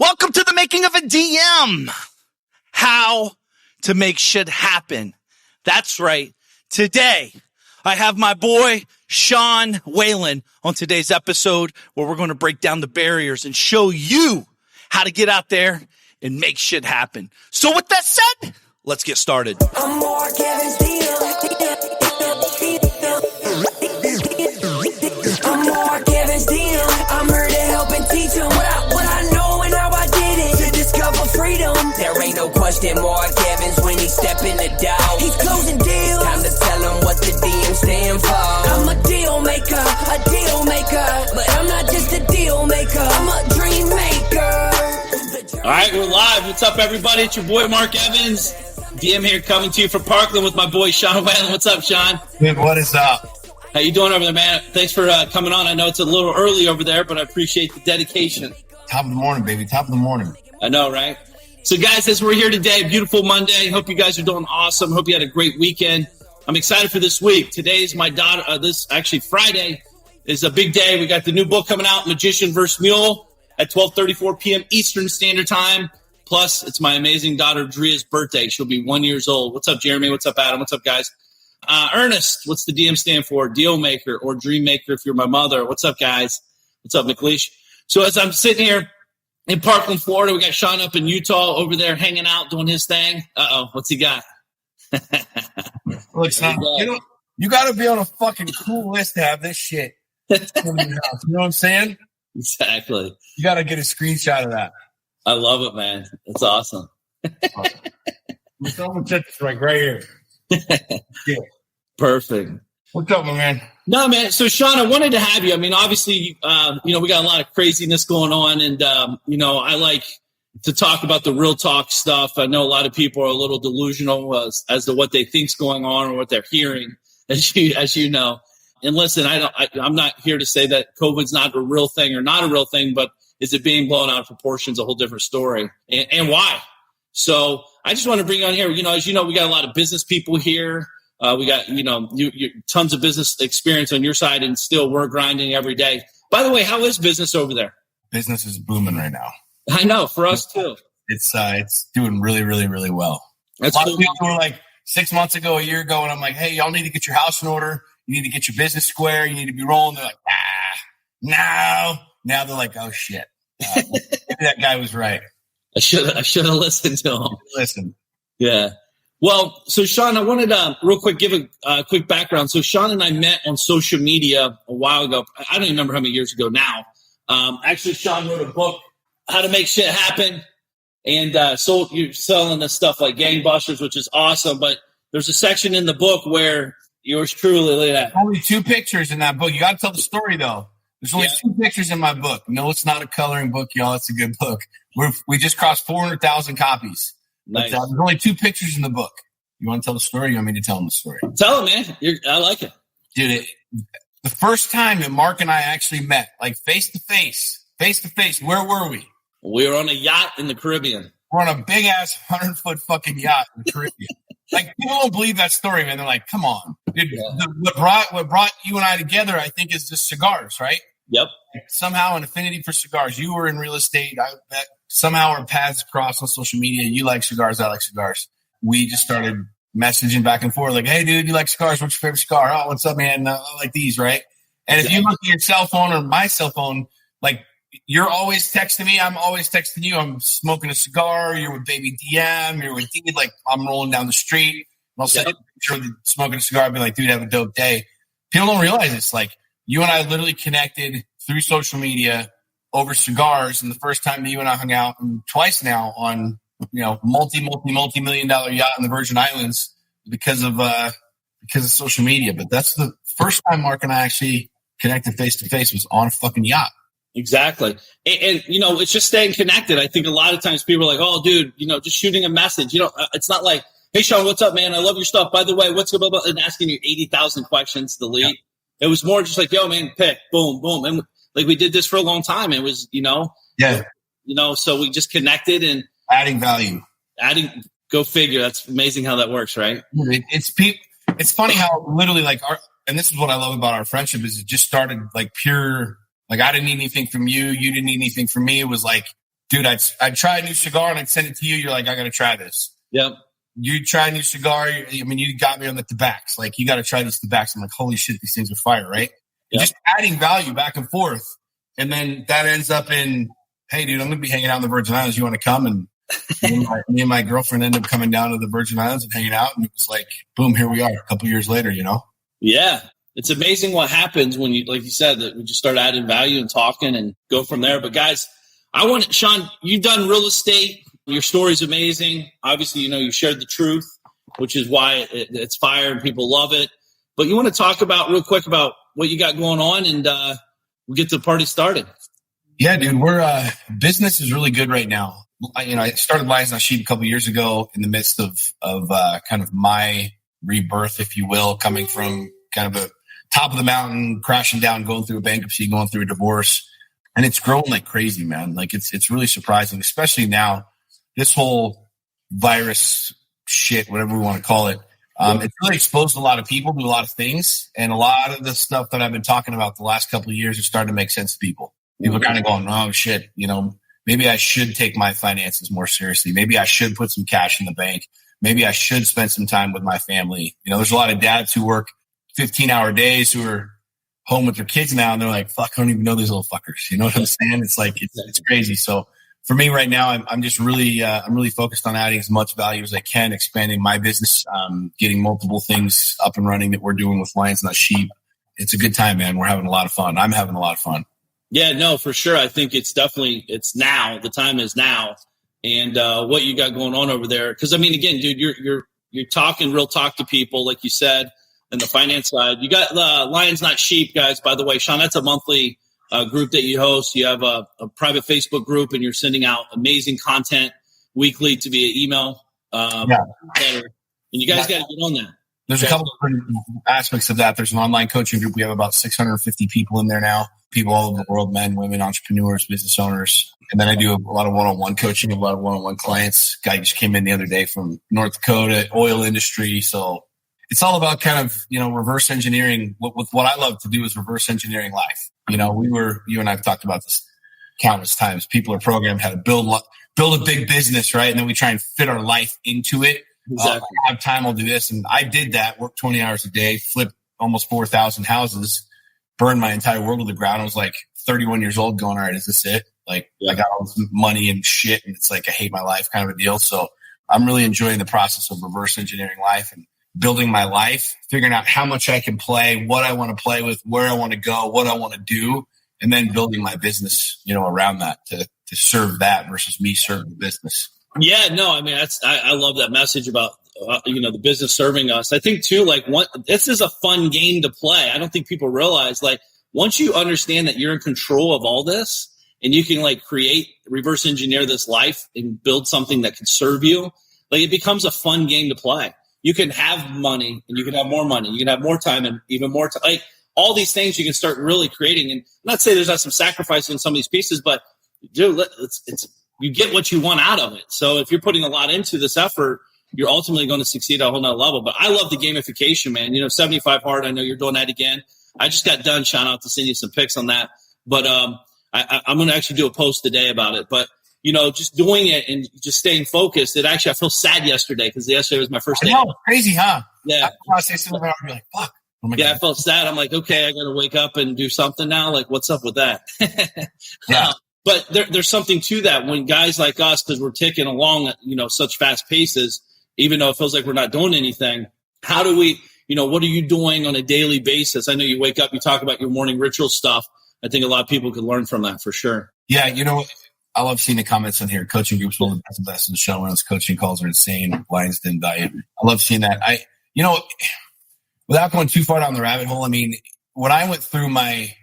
Welcome to the making of a DM. How to make shit happen. That's right. Today, I have my boy, Sean Whalen, on today's episode where we're going to break down the barriers and show you how to get out there and make shit happen. So with that said, let's get started. I'm more Kevin's deal. I'm more Kevin's deal. I'm here to help and teach him what I know and how I did it to discover freedom. There ain't no question more Kevin's when he step in the door. He's closing deals. Time to tell him what the DM stand for. I'm a deal maker, but I'm not just a deal maker. I'm a dream maker. All right, we're live. What's up, everybody? It's your boy, Mark Evans. DM here coming to you from Parkland with my boy, Sean Whalen. What's up, Sean? Dude, what is up? How you doing over there, man? Thanks for coming on. I know it's a little early over there, but I appreciate the dedication. Top of the morning, baby. Top of the morning. I know, right? So, guys, as we're here today, beautiful Monday. Hope you guys are doing awesome. Hope you had a great weekend. I'm excited for this week. Today's my daughter. Friday is a big day. We got the new book coming out, Magician vs. Mule, at 12:34 p.m. Eastern Standard Time. Plus, it's my amazing daughter, Dria's birthday. She'll be 1 year old. What's up, Jeremy? What's up, Adam? What's up, guys? Ernest, what's the DM stand for? Deal maker or dream maker if you're my mother. What's up, guys? What's up, McLeish? So as I'm sitting here in Parkland, Florida, we got Sean up in Utah over there hanging out, doing his thing. Uh-oh, what's he got? Look, son, you got to be on a fucking cool list to have this shit. You know what I'm saying? Exactly. You got to get a screenshot of that. I love it, man. It's awesome. Someone check this right here. Yeah. Perfect. What's up, my man? No, man. So, Sean, I wanted to have you. I mean, obviously, we got a lot of craziness going on, and I like to talk about the real talk stuff. I know a lot of people are a little delusional as to what they think's going on or what they're hearing, as you know. And listen, I'm not here to say that COVID's not a real thing or not a real thing, but is it being blown out of proportion is a whole different story, and why? So I just want to bring you on here. As you know, we got a lot of business people here. We got, you tons of business experience on your side, and still we're grinding every day. By the way, how is business over there? Business is booming right now. I know, for us too. It's doing really, really, really well. That's a lot cool. of people were like 6 months ago, a year ago, and I'm like, hey, y'all need to get your house in order. You need to get your business square. You need to be rolling. They're like, no. Now they're like, oh shit. Maybe that guy was right. I should have listened to him. Listen. Yeah. Well, so Sean, I wanted to real quick give a quick background. So Sean and I met on social media a while ago. I don't even remember how many years ago now. Actually, Sean wrote a book, How to Make Shit Happen. And so you're selling this stuff like gangbusters, which is awesome. But there's a section in the book where yours truly, look at that. Only 2 pictures in that book. You got to tell the story, though. There's only 2 pictures in my book. No, it's not a coloring book, y'all. It's a good book. We just crossed 400,000 copies. Nice. But, there's only 2 pictures in the book. You want to tell the story? Or you want me to tell them the story? Tell them, man. I like it. Dude, the first time that Mark and I actually met, like face to face, where were we? We were on a yacht in the Caribbean. We're on a big-ass 100-foot fucking yacht in the Caribbean. Like, people don't believe that story, man. They're like, come on. Dude, what brought you and I together, I think, is just cigars, right? Yep. Somehow an affinity for cigars. You were in real estate. Somehow our paths crossed on social media. You like cigars. I like cigars. We just started messaging back and forth like, hey, dude, you like cigars? What's your favorite cigar? Oh, what's up, man? I like these, right? And if you look at your cell phone or my cell phone, like, you're always texting me. I'm always texting you. I'm smoking a cigar. You're with baby DM. You're with D. Like, I'm rolling down the street. And I'll say, smoking a cigar. I'll be like, dude, have a dope day. People don't realize this. Like, you and I literally connected through social media over cigars. And the first time that you and I hung out, and twice now on, multi-million-dollar yacht in the Virgin Islands because of social media. But that's the first time Mark and I actually connected face to face was on a fucking yacht. Exactly. And it's just staying connected. I think a lot of times people are like, oh, dude, just shooting a message. It's not like, hey, Sean, what's up, man? I love your stuff. By the way, what's up? And asking you 80,000 questions to lead. Yeah. It was more just like, yo, man, pick, boom, boom. And like we did this for a long time. It was, so we just connected and adding value. Go figure. That's amazing how that works, right? It's funny how literally and this is what I love about our friendship is it just started like pure, like I didn't need anything from you. You didn't need anything from me. It was like dude, I'd try a new cigar and I'd send it to you. You're like, I got to try this. Yep. You try a new cigar. I mean, you got me on the tobaccos. Like, you got to try these tobaccos. I'm like, holy shit, these things are fire, right? Yep. Just adding value back and forth. And then that ends up in, hey, dude, I'm going to be hanging out in the Virgin Islands. You want to come? And me and my girlfriend ended up coming down to the Virgin Islands and hanging out. And it was like, boom, here we are a couple years later, you know? Yeah. It's amazing what happens when you, like you said, that we just start adding value and talking and go from there. But guys, Sean, you've done real estate. Your story's amazing. Obviously, you shared the truth, which is why it's fire and people love it. But you want to talk about real quick about what you got going on, and we'll get the party started. Yeah, dude, we're business is really good right now. I started Lions Not Sheep a couple years ago in the midst of kind of my rebirth, if you will, coming from kind of a top of the mountain, crashing down, going through a bankruptcy, going through a divorce. And it's growing like crazy, man. Like it's really surprising, especially now, this whole virus shit, whatever we want to call it. It's really exposed a lot of people to a lot of things. And a lot of the stuff that I've been talking about the last couple of years is starting to make sense to people. People are kind of going, oh shit, maybe I should take my finances more seriously. Maybe I should put some cash in the bank. Maybe I should spend some time with my family. There's a lot of dads who work 15-hour days who are home with their kids now, and they're like, fuck, I don't even know these little fuckers. You know what I'm saying? It's like, it's crazy. So for me right now, I'm just really, I'm really focused on adding as much value as I can, expanding my business, getting multiple things up and running that we're doing with Lions Not Sheep. It's a good time, man. We're having a lot of fun. I'm having a lot of fun. Yeah, no, for sure. I think it's now. The time is now. And what you got going on over there. Because, I mean, again, dude, you're talking real talk to people, like you said, and the finance side. You got Lions Not Sheep, guys, by the way. Sean, that's a monthly group that you host. You have a private Facebook group, and you're sending out amazing content weekly to via email. And you guys got to get on that. There's a couple of different aspects of that. There's an online coaching group. We have about 650 people in there now. People all over the world, men, women, entrepreneurs, business owners. And then I do a lot of one-on-one coaching, a lot of one-on-one clients. Guy just came in the other day from North Dakota, oil industry. So it's all about kind of, reverse engineering. What I love to do is reverse engineering life. You and I have talked about this countless times. People are programmed how to build a big business, right? And then we try and fit our life into it. Exactly. I have time, I'll do this. And I did that, work 20 hours a day, flip almost 4,000 houses, burned my entire world to the ground. I was like 31 years old going, all right, is this it? Like, I got all this money and shit, and it's like I hate my life kind of a deal. So I'm really enjoying the process of reverse engineering life and building my life, figuring out how much I can play, what I want to play with, where I want to go, what I want to do, and then building my business, around that to serve that versus me serving the business. Yeah, no, I mean, I love that message about, the business serving us. I think too, this is a fun game to play. I don't think people realize, once you understand that you're in control of all this and you can reverse engineer this life and build something that can serve you, it becomes a fun game to play. You can have money and you can have more money. You can have more time and even more time. All these things you can start really creating. And I'm not saying there's not some sacrifice in some of these pieces, but dude, you get what you want out of it. So if you're putting a lot into this effort, you're ultimately going to succeed at a whole nother level. But I love the gamification, man. 75 hard. I know you're doing that again. I just got done. Shout out to send you some pics on that. But I'm going to actually do a post today about it. But, just doing it and just staying focused. I feel sad yesterday because yesterday was my first day. Crazy, huh? Yeah. I want to say something about it. You're like, fuck. I felt sad. I'm like, okay, I got to wake up and do something now. What's up with that? Yeah. But there's something to that when guys like us, because we're ticking along at, such fast paces, even though it feels like we're not doing anything. How do we, what are you doing on a daily basis? I know you wake up, you talk about your morning ritual stuff. I think a lot of people could learn from that for sure. Yeah. I love seeing the comments on here. Coaching groups will the best in the show. When coaching calls are insane. Lions didn't diet. I love seeing that. Without going too far down the rabbit hole, I mean, when I went through my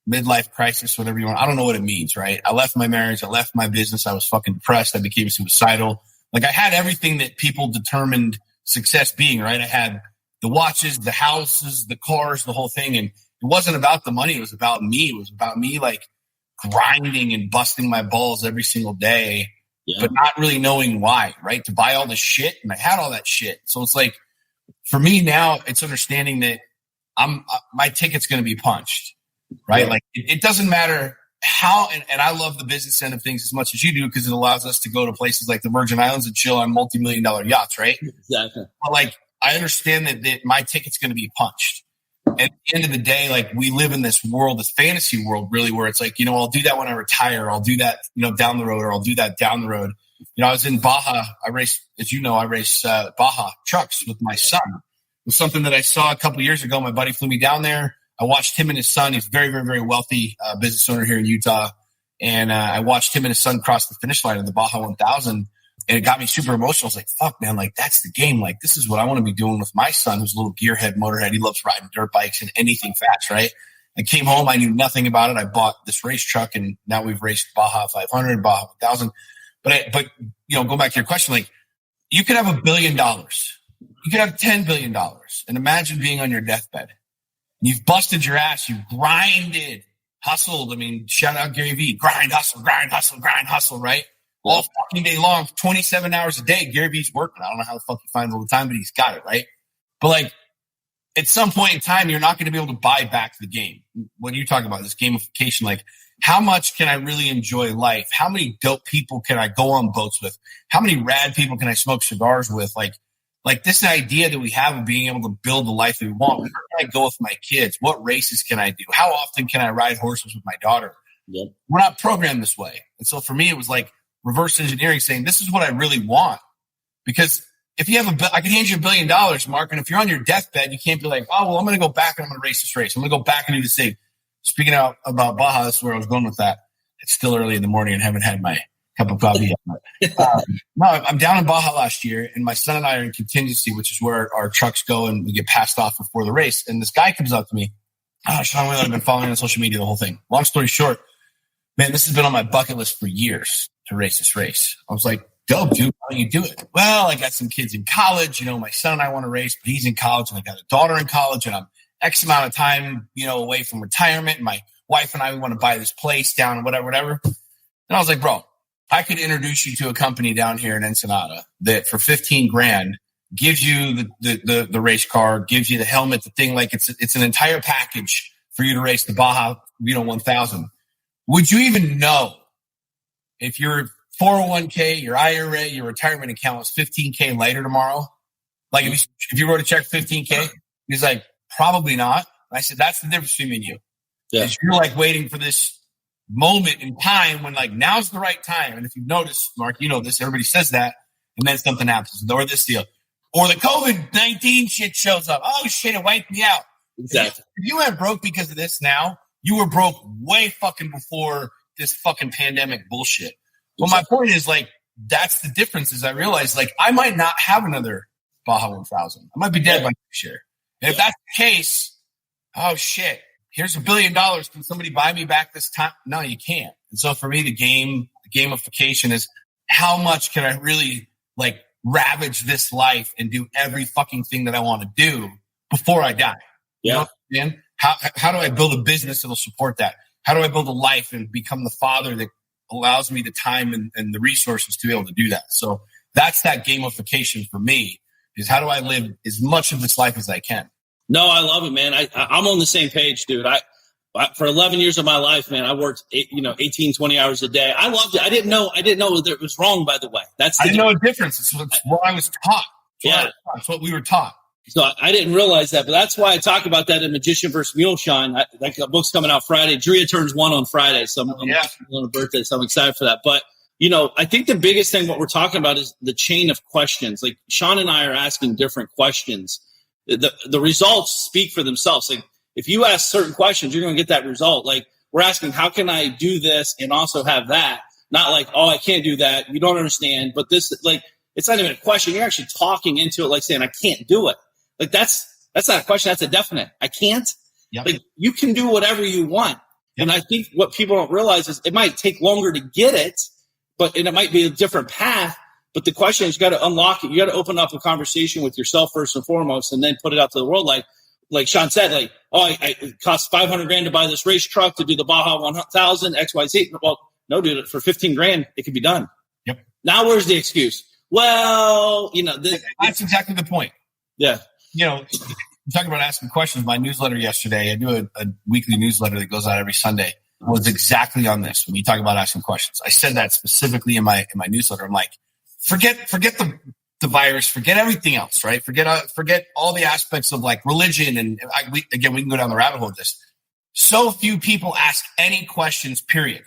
midlife crisis, whatever you want, I don't know what it means, right? I left my marriage. I left my business. I was fucking depressed. I became suicidal. I had everything that people determined success being, right? I had the watches, the houses, the cars, the whole thing. And it wasn't about the money. It was about me. It was about me grinding and busting my balls every single day, but not really knowing why, right? To buy all this shit. And I had all that shit. So it's for me now, it's understanding that my ticket's going to be punched, right? It doesn't matter and I love the business end of things as much as you do because it allows us to go to places like the Virgin Islands and chill on multi-million-dollar yachts, right? Exactly. But like, I understand that my ticket's going to be punched. And at the end of the day, like, we live in this world, this fantasy world, really, where it's like, I'll do that when I retire. I'll do that, down the road, or I'll do that down the road. I was in Baja. I race Baja trucks with my son. It was something that I saw a couple of years ago. My buddy flew me down there. I watched him and his son. He's a very, very, very wealthy business owner here in Utah. And I watched him and his son cross the finish line in the Baja 1000. And it got me super emotional. I was like, fuck, man, like, that's the game. Like, this is what I want to be doing with my son, who's a little gearhead, motorhead. He loves riding dirt bikes and anything fast, right? I came home. I knew nothing about it. I bought this race truck, and now we've raced Baja 500, Baja 1000. But go back to your question, like, you could have $1 billion. You could have $10 billion. And imagine being on your deathbed. You've busted your ass. You've grinded, hustled. I mean, shout out Gary Vee. Grind, hustle, right? All fucking day long, 27 hours a day. Gary Vee's working. I don't know how the fuck he finds all the time, but he's got it, right? But like, at some point in time, you're not going to be able to buy back the game. What are you talking about? This gamification, like, how much can I really enjoy life? How many dope people can I go on boats with? How many rad people can I smoke cigars with? Like this idea that we have of being able to build the life that we want. Where can I go with my kids? What races can I do? How often can I ride horses with my daughter? Yep. We're not programmed this way. And so for me, it was like reverse engineering, saying, this is what I really want. Because if you have I can hand you $1 billion, Mark, and if you're on your deathbed, you can't be like, oh, well, I'm going to go back and I'm going to race this race. I'm going to go back and do this thing. Speaking out about Baja, that's where I was going with that. It's still early in the morning and haven't had my cup of coffee yet. No, I'm down in Baja last year, and my son and I are in contingency, which is where our trucks go and we get passed off before the race. And this guy comes up to me. Sean Whalen, I've been following on social media, the whole thing. Long story short, man, this has been on my bucket list for years to race this race. I was like, dope, dude, how do you do it? Well, I got some kids in college. My son and I want to race, but he's in college, and I got a daughter in college, and I'm X amount of time, away from retirement. And my wife and I, we want to buy this place down and whatever. And I was like, bro, I could introduce you to a company down here in Ensenada that for $15,000 gives you the race car, gives you the helmet, the thing. Like, it's an entire package for you to race the Baja, 1000. Would you even know if your 401k, your IRA, your retirement account was $15K lighter tomorrow? Like, if you wrote a check $15K, he's like, probably not. And I said, that's the difference between me and you. Yeah. You're like waiting for this moment in time when, like, now's the right time. And if you've noticed, Mark, you know this, everybody says that, and then something happens, or this deal, or the COVID-19 shit shows up. Oh shit, it wiped me out. Exactly. If you went broke because of this now, you were broke way fucking before this fucking pandemic bullshit. Well, my point is, like, that's the difference. Is I realized, like, I might not have another Baja 1000. I might be dead by next year. And if that's the case, oh shit, here's $1 billion. Can somebody buy me back this time? No, you can't. And so for me, the gamification is, how much can I really, like, ravage this life and do every fucking thing that I want to do before I die? Yeah. You know what I'm saying? How do I build a business that'll support that? How do I build a life and become the father that allows me the time and the resources to be able to do that? So that's that gamification for me, is how do I live as much of this life as I can? No, I love it, man. I'm on the same page, dude. I for 11 years of my life, man, I worked 18, 20 hours a day. I loved it. I didn't know that it was wrong, by the way. I didn't know a difference. It's what I was taught. It's what we were taught. So I didn't realize that, but that's why I talk about that in Magician vs. Mule, Sean. That book's coming out Friday. Drea turns 1 on Friday, so I'm on her birthday, so I'm excited for that. But, I think the biggest thing what we're talking about is the chain of questions. Like, Sean and I are asking different questions. The results speak for themselves. Like, if you ask certain questions, you're going to get that result. Like, we're asking, how can I do this and also have that? Not like, oh, I can't do that. You don't understand. But this, like, it's not even a question. You're actually talking into it, like saying, I can't do it. Like, that's not a question. That's a definite. I can't. Yep. Like, you can do whatever you want. Yep. And I think what people don't realize is it might take longer to get it, and it might be a different path. But the question is, you got to unlock it. You got to open up a conversation with yourself first and foremost, and then put it out to the world. Like Sean said, like, oh, it costs $500,000 to buy this race truck to do the Baja 1000 XYZ. Well, no, dude, for $15,000, it could be done. Yep. Now, where's the excuse? Well, that's exactly the point. Yeah. Talking about asking questions. My newsletter yesterday, I do a weekly newsletter that goes out every Sunday. was exactly on this. When you talk about asking questions, I said that specifically in my newsletter. I'm like, forget the virus, forget everything else, right? Forget all the aspects of like religion. And we can go down the rabbit hole of this. So few people ask any questions, period.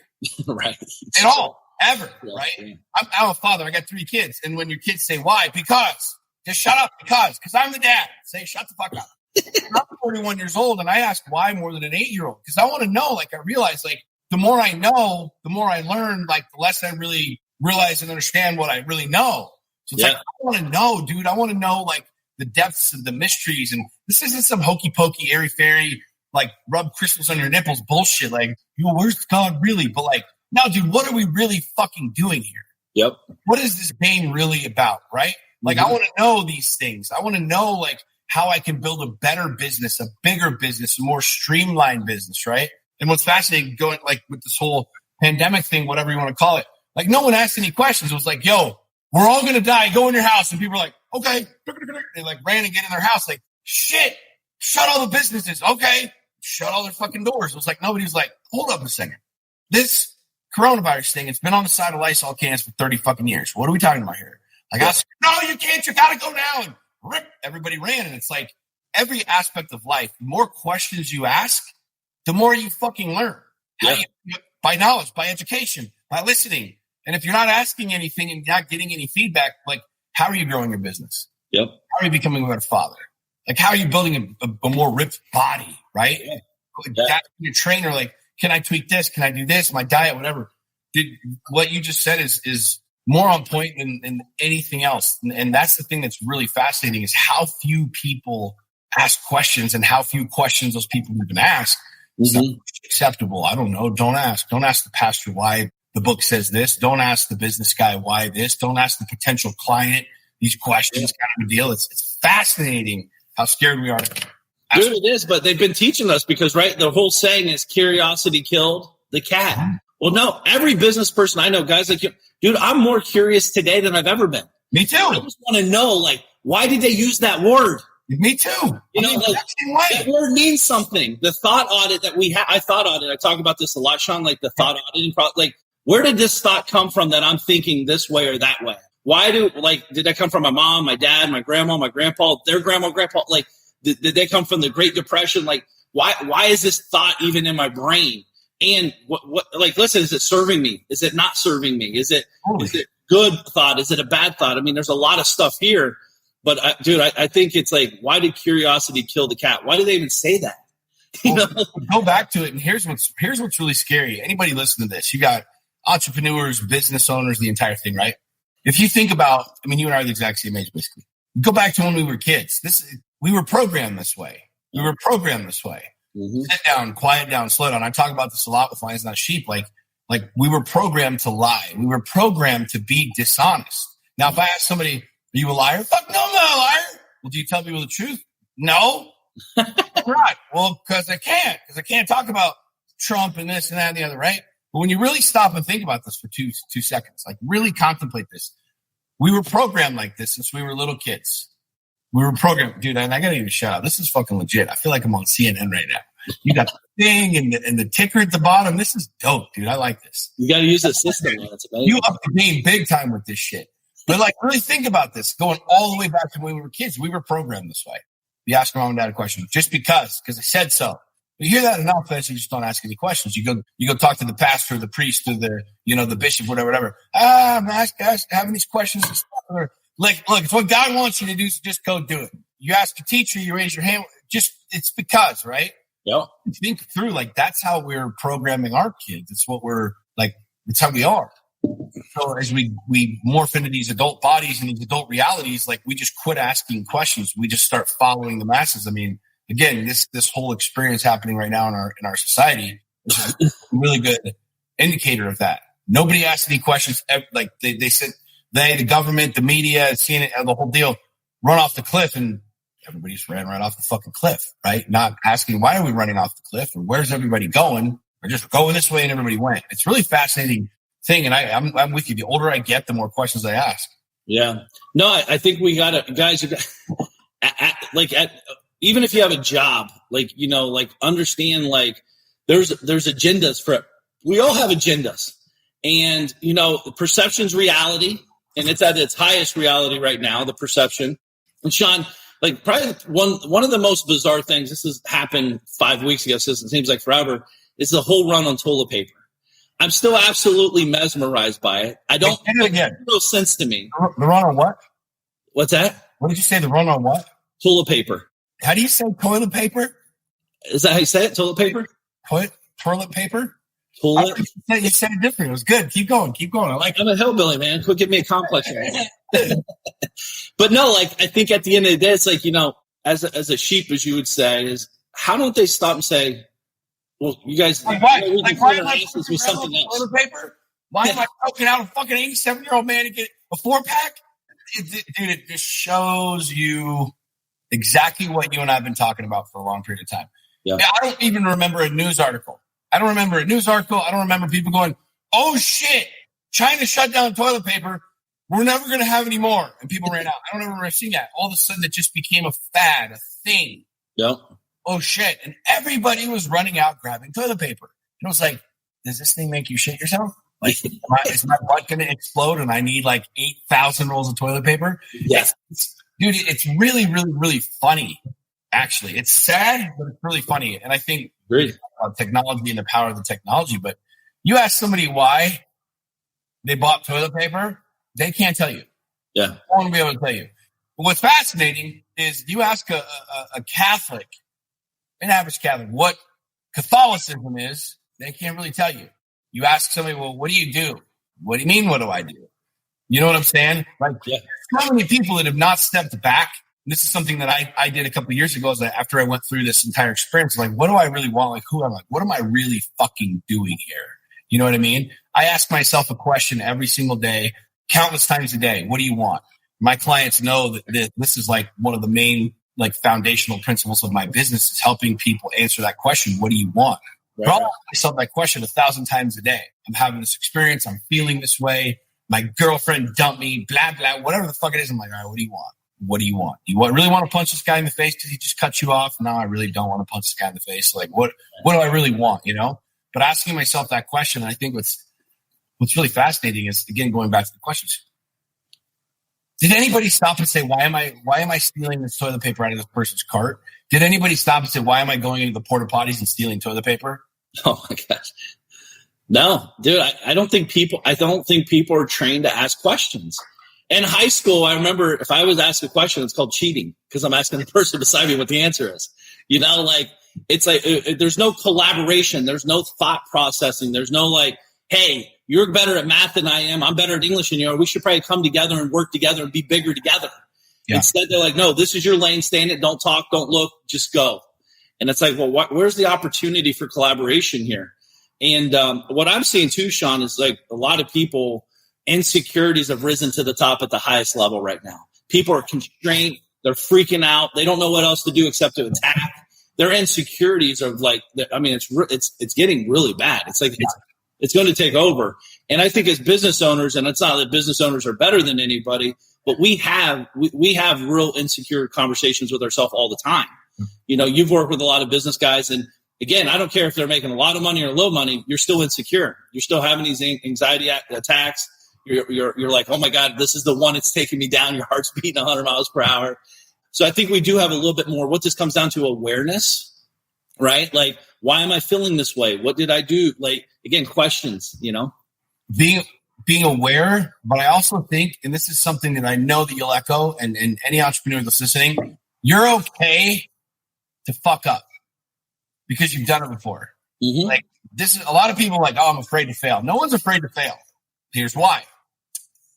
Right. At all, ever, Yeah, right? yeah. I'm a father. I got 3 kids. And when your kids say, why? Because. Just shut up, because I'm the dad. Say, shut the fuck up. I'm 41 years old, and I ask why more than an 8-year-old. Because I want to know, like, I realize, like, the more I know, the more I learn, like, the less I really realize and understand what I really know. So it's like, I want to know, dude. I want to know, like, the depths of the mysteries. And this isn't some hokey pokey, airy fairy, like, rub crystals on your nipples bullshit. Like, where's God really? But, like, now, dude, what are we really fucking doing here? Yep. What is this game really about, right? Like, I want to know these things. I want to know, like, how I can build a better business, a bigger business, a more streamlined business, right? And what's fascinating, going, like, with this whole pandemic thing, whatever you want to call it, like, no one asked any questions. It was like, yo, we're all going to die. Go in your house. And people were like, okay. They, like, ran and get in their house. Like, shit, shut all the businesses. Okay. Shut all their fucking doors. It was like, nobody was like, hold up a second. This coronavirus thing, it's been on the side of Lysol cans for 30 fucking years. What are we talking about here? Like, I was, no, you can't. You got to go now. And rip, everybody ran. And it's like every aspect of life, the more questions you ask, the more you fucking learn. Yeah. By knowledge, by education, by listening. And if you're not asking anything and not getting any feedback, like, how are you growing your business? Yep. How are you becoming a better father? Like, how are you building a more ripped body, right? Yeah. That's your trainer. Like, can I tweak this? Can I do this? My diet, whatever. What you just said is more on point than anything else. And that's the thing that's really fascinating is how few people ask questions and how few questions those people even ask. It's not acceptable. I don't know. Don't ask. Don't ask the pastor why the book says this. Don't ask the business guy why this. Don't ask the potential client these questions, kind of a deal. It's fascinating how scared we are. Dude, it is, but they've been teaching us because, right, the whole saying is curiosity killed the cat. Mm-hmm. Well, no, every business person I know, guys like you, dude, I'm more curious today than I've ever been. Me too. I just want to know, like, why did they use that word? Me too. You know, like, that word means something. The thought audit that we have, I talk about this a lot, Sean, like the thought auditing, like, where did this thought come from that I'm thinking this way or that way? Did that come from my mom, my dad, my grandma, my grandpa, their grandma, grandpa? Like, did they come from the Great Depression? Like, why is this thought even in my brain? And what, like, listen, is it serving me? Is it not serving me? Is it good thought? Is it a bad thought? I mean, there's a lot of stuff here, but I think it's like, why did curiosity kill the cat? Why do they even say that? You know? Go back to it. And here's what's really scary. Anybody listen to this? You got entrepreneurs, business owners, the entire thing, right? If you think about, I mean, you and I are the exact same age, basically. Go back to when we were kids. We were programmed this way. Sit down, quiet down, slow down. I talk about this a lot with Lions Not Sheep. Like we were programmed to lie. We were programmed to be dishonest. Now, if I ask somebody, are you a liar? Fuck no, I'm not a liar. Well, do you tell people the truth? No. Right. Well, because I can't talk about Trump and this and that and the other, right? But when you really stop and think about this for two seconds, like really contemplate this, we were programmed like this since we were little kids. We were programmed, dude, and I gotta even shout out. This is fucking legit. I feel like I'm on CNN right now. You got the thing and the ticker at the bottom. This is dope, dude. I like this. You got to use the system. That's amazing. You up the game big time with this shit. But like, really think about this. Going all the way back to when we were kids, we were programmed this way. You ask mom and dad a question just because I said so. You hear that enough that you just don't ask any questions. You go talk to the pastor, or the priest, or the bishop, whatever. I'm having these questions and stuff. Like, look, it's what God wants you to do, so just go do it. You ask a teacher, you raise your hand. It's because, right? Yeah. Think through, like, that's how we're programming our kids. It's what we're like. It's how we are. So as we morph into these adult bodies and these adult realities, like, we just quit asking questions. We just start following the masses. I mean, again, this whole experience happening right now in our society is a really good indicator of that. Nobody asked any questions. Like they said, the government, the media, CNN, the whole deal, run off the cliff, and everybody just ran right off the fucking cliff, right? Not asking, why are we running off the cliff, or where's everybody going, or just going this way and everybody went. It's really fascinating thing, and I'm with you. The older I get, the more questions I ask. Yeah. No, I think we got to, guys, even if you have a job, like, understand, like, there's agendas for it. We all have agendas. And, perception's reality, and it's at its highest reality right now, the perception. And Sean, like probably one of the most bizarre things, this has happened 5 weeks ago, so it seems like forever, is the whole run on toilet paper. I'm still absolutely mesmerized by it. I don't it makes no sense to me. The run on what? What's that? What did you say? The run on what? Toilet paper. How do you say toilet paper? Is that how you say it? Toilet paper? Toilet paper? Toilet? You said it different. It was good. Keep going. I like it. I'm a hillbilly, man. Quit giving me a complex. But no, like, I think at the end of the day, it's like, as a sheep, as you would say, is how don't they stop and say, well, you guys, why am I with something else? Toilet paper? Why am I poking out a fucking 87-year-old man to get a 4-pack? Dude, it just shows you exactly what you and I have been talking about for a long period of time. Yeah. I don't even remember a news article. I don't remember people going, oh, shit, China shut down toilet paper. We're never going to have any more. And people ran out. I don't remember seeing that. All of a sudden, it just became a fad, a thing. Yep. Oh, shit. And everybody was running out grabbing toilet paper. And I was like, does this thing make you shit yourself? Like, is my butt going to explode and I need like 8,000 rolls of toilet paper? Yes. Dude, it's really, really, really funny, actually. It's sad, but it's really funny. And I think technology and the power of the technology. But you ask somebody why they bought toilet paper, they can't tell you. Yeah. They won't be able to tell you. But what's fascinating is you ask a Catholic, an average Catholic, what Catholicism is, they can't really tell you. You ask somebody, well, what do you do? What do you mean, what do I do? You know what I'm saying? Like, so many people that have not stepped back. And this is something that I did a couple of years ago. Is that after I went through this entire experience, like, what do I really want? Like, who am I? What am I really fucking doing here? You know what I mean? I ask myself a question every single day, countless times a day. What do you want? My clients know that this is like one of the main, like, foundational principles of my business is helping people answer that question. What do you want? Right. But I'll ask myself that question 1,000 times a day. I'm having this experience. I'm feeling this way. My girlfriend dumped me, blah, blah, whatever the fuck it is. I'm like, all right, what do you want? What do you want? You really want to punch this guy in the face because he just cut you off? No, I really don't want to punch this guy in the face. Like, what do I really want, But asking myself that question, I think what's really fascinating is, again, going back to the questions. Did anybody stop and say, why am I stealing this toilet paper out of this person's cart? Did anybody stop and say, why am I going into the porta potties and stealing toilet paper? Oh my gosh. No, dude, I don't think people are trained to ask questions. In high school, I remember if I was asked a question, it's called cheating because I'm asking the person beside me what the answer is. It's like there's no collaboration. There's no thought processing. There's no like, hey, you're better at math than I am. I'm better at English than you are. We should probably come together and work together and be bigger together. Yeah. Instead, they're like, no, this is your lane. Stay in it. Don't talk. Don't look. Just go. And it's like, well, where's the opportunity for collaboration here? And what I'm seeing too, Sean, is like a lot of people, insecurities have risen to the top at the highest level right now. People are constrained. They're freaking out. They don't know what else to do except to attack. Their insecurities are like, I mean, it's getting really bad. It's like it's going to take over. And I think as business owners, and it's not that business owners are better than anybody, but we have real insecure conversations with ourselves all the time. You've worked with a lot of business guys, and again, I don't care if they're making a lot of money or low money. You're still insecure. You're still having these anxiety attacks. You're like, oh my God, this is the one that's taking me down. Your heart's beating 100 miles per hour. So I think we do have a little bit more. What this comes down to, awareness, right? Like, why am I feeling this way? What did I do? Like, again, questions. Being aware, but I also think, and this is something that I know that you'll echo, and any entrepreneur that's listening, you're okay to fuck up because you've done it before. Mm-hmm. Like, this is a lot of people like, oh, I'm afraid to fail. No one's afraid to fail. Here's why.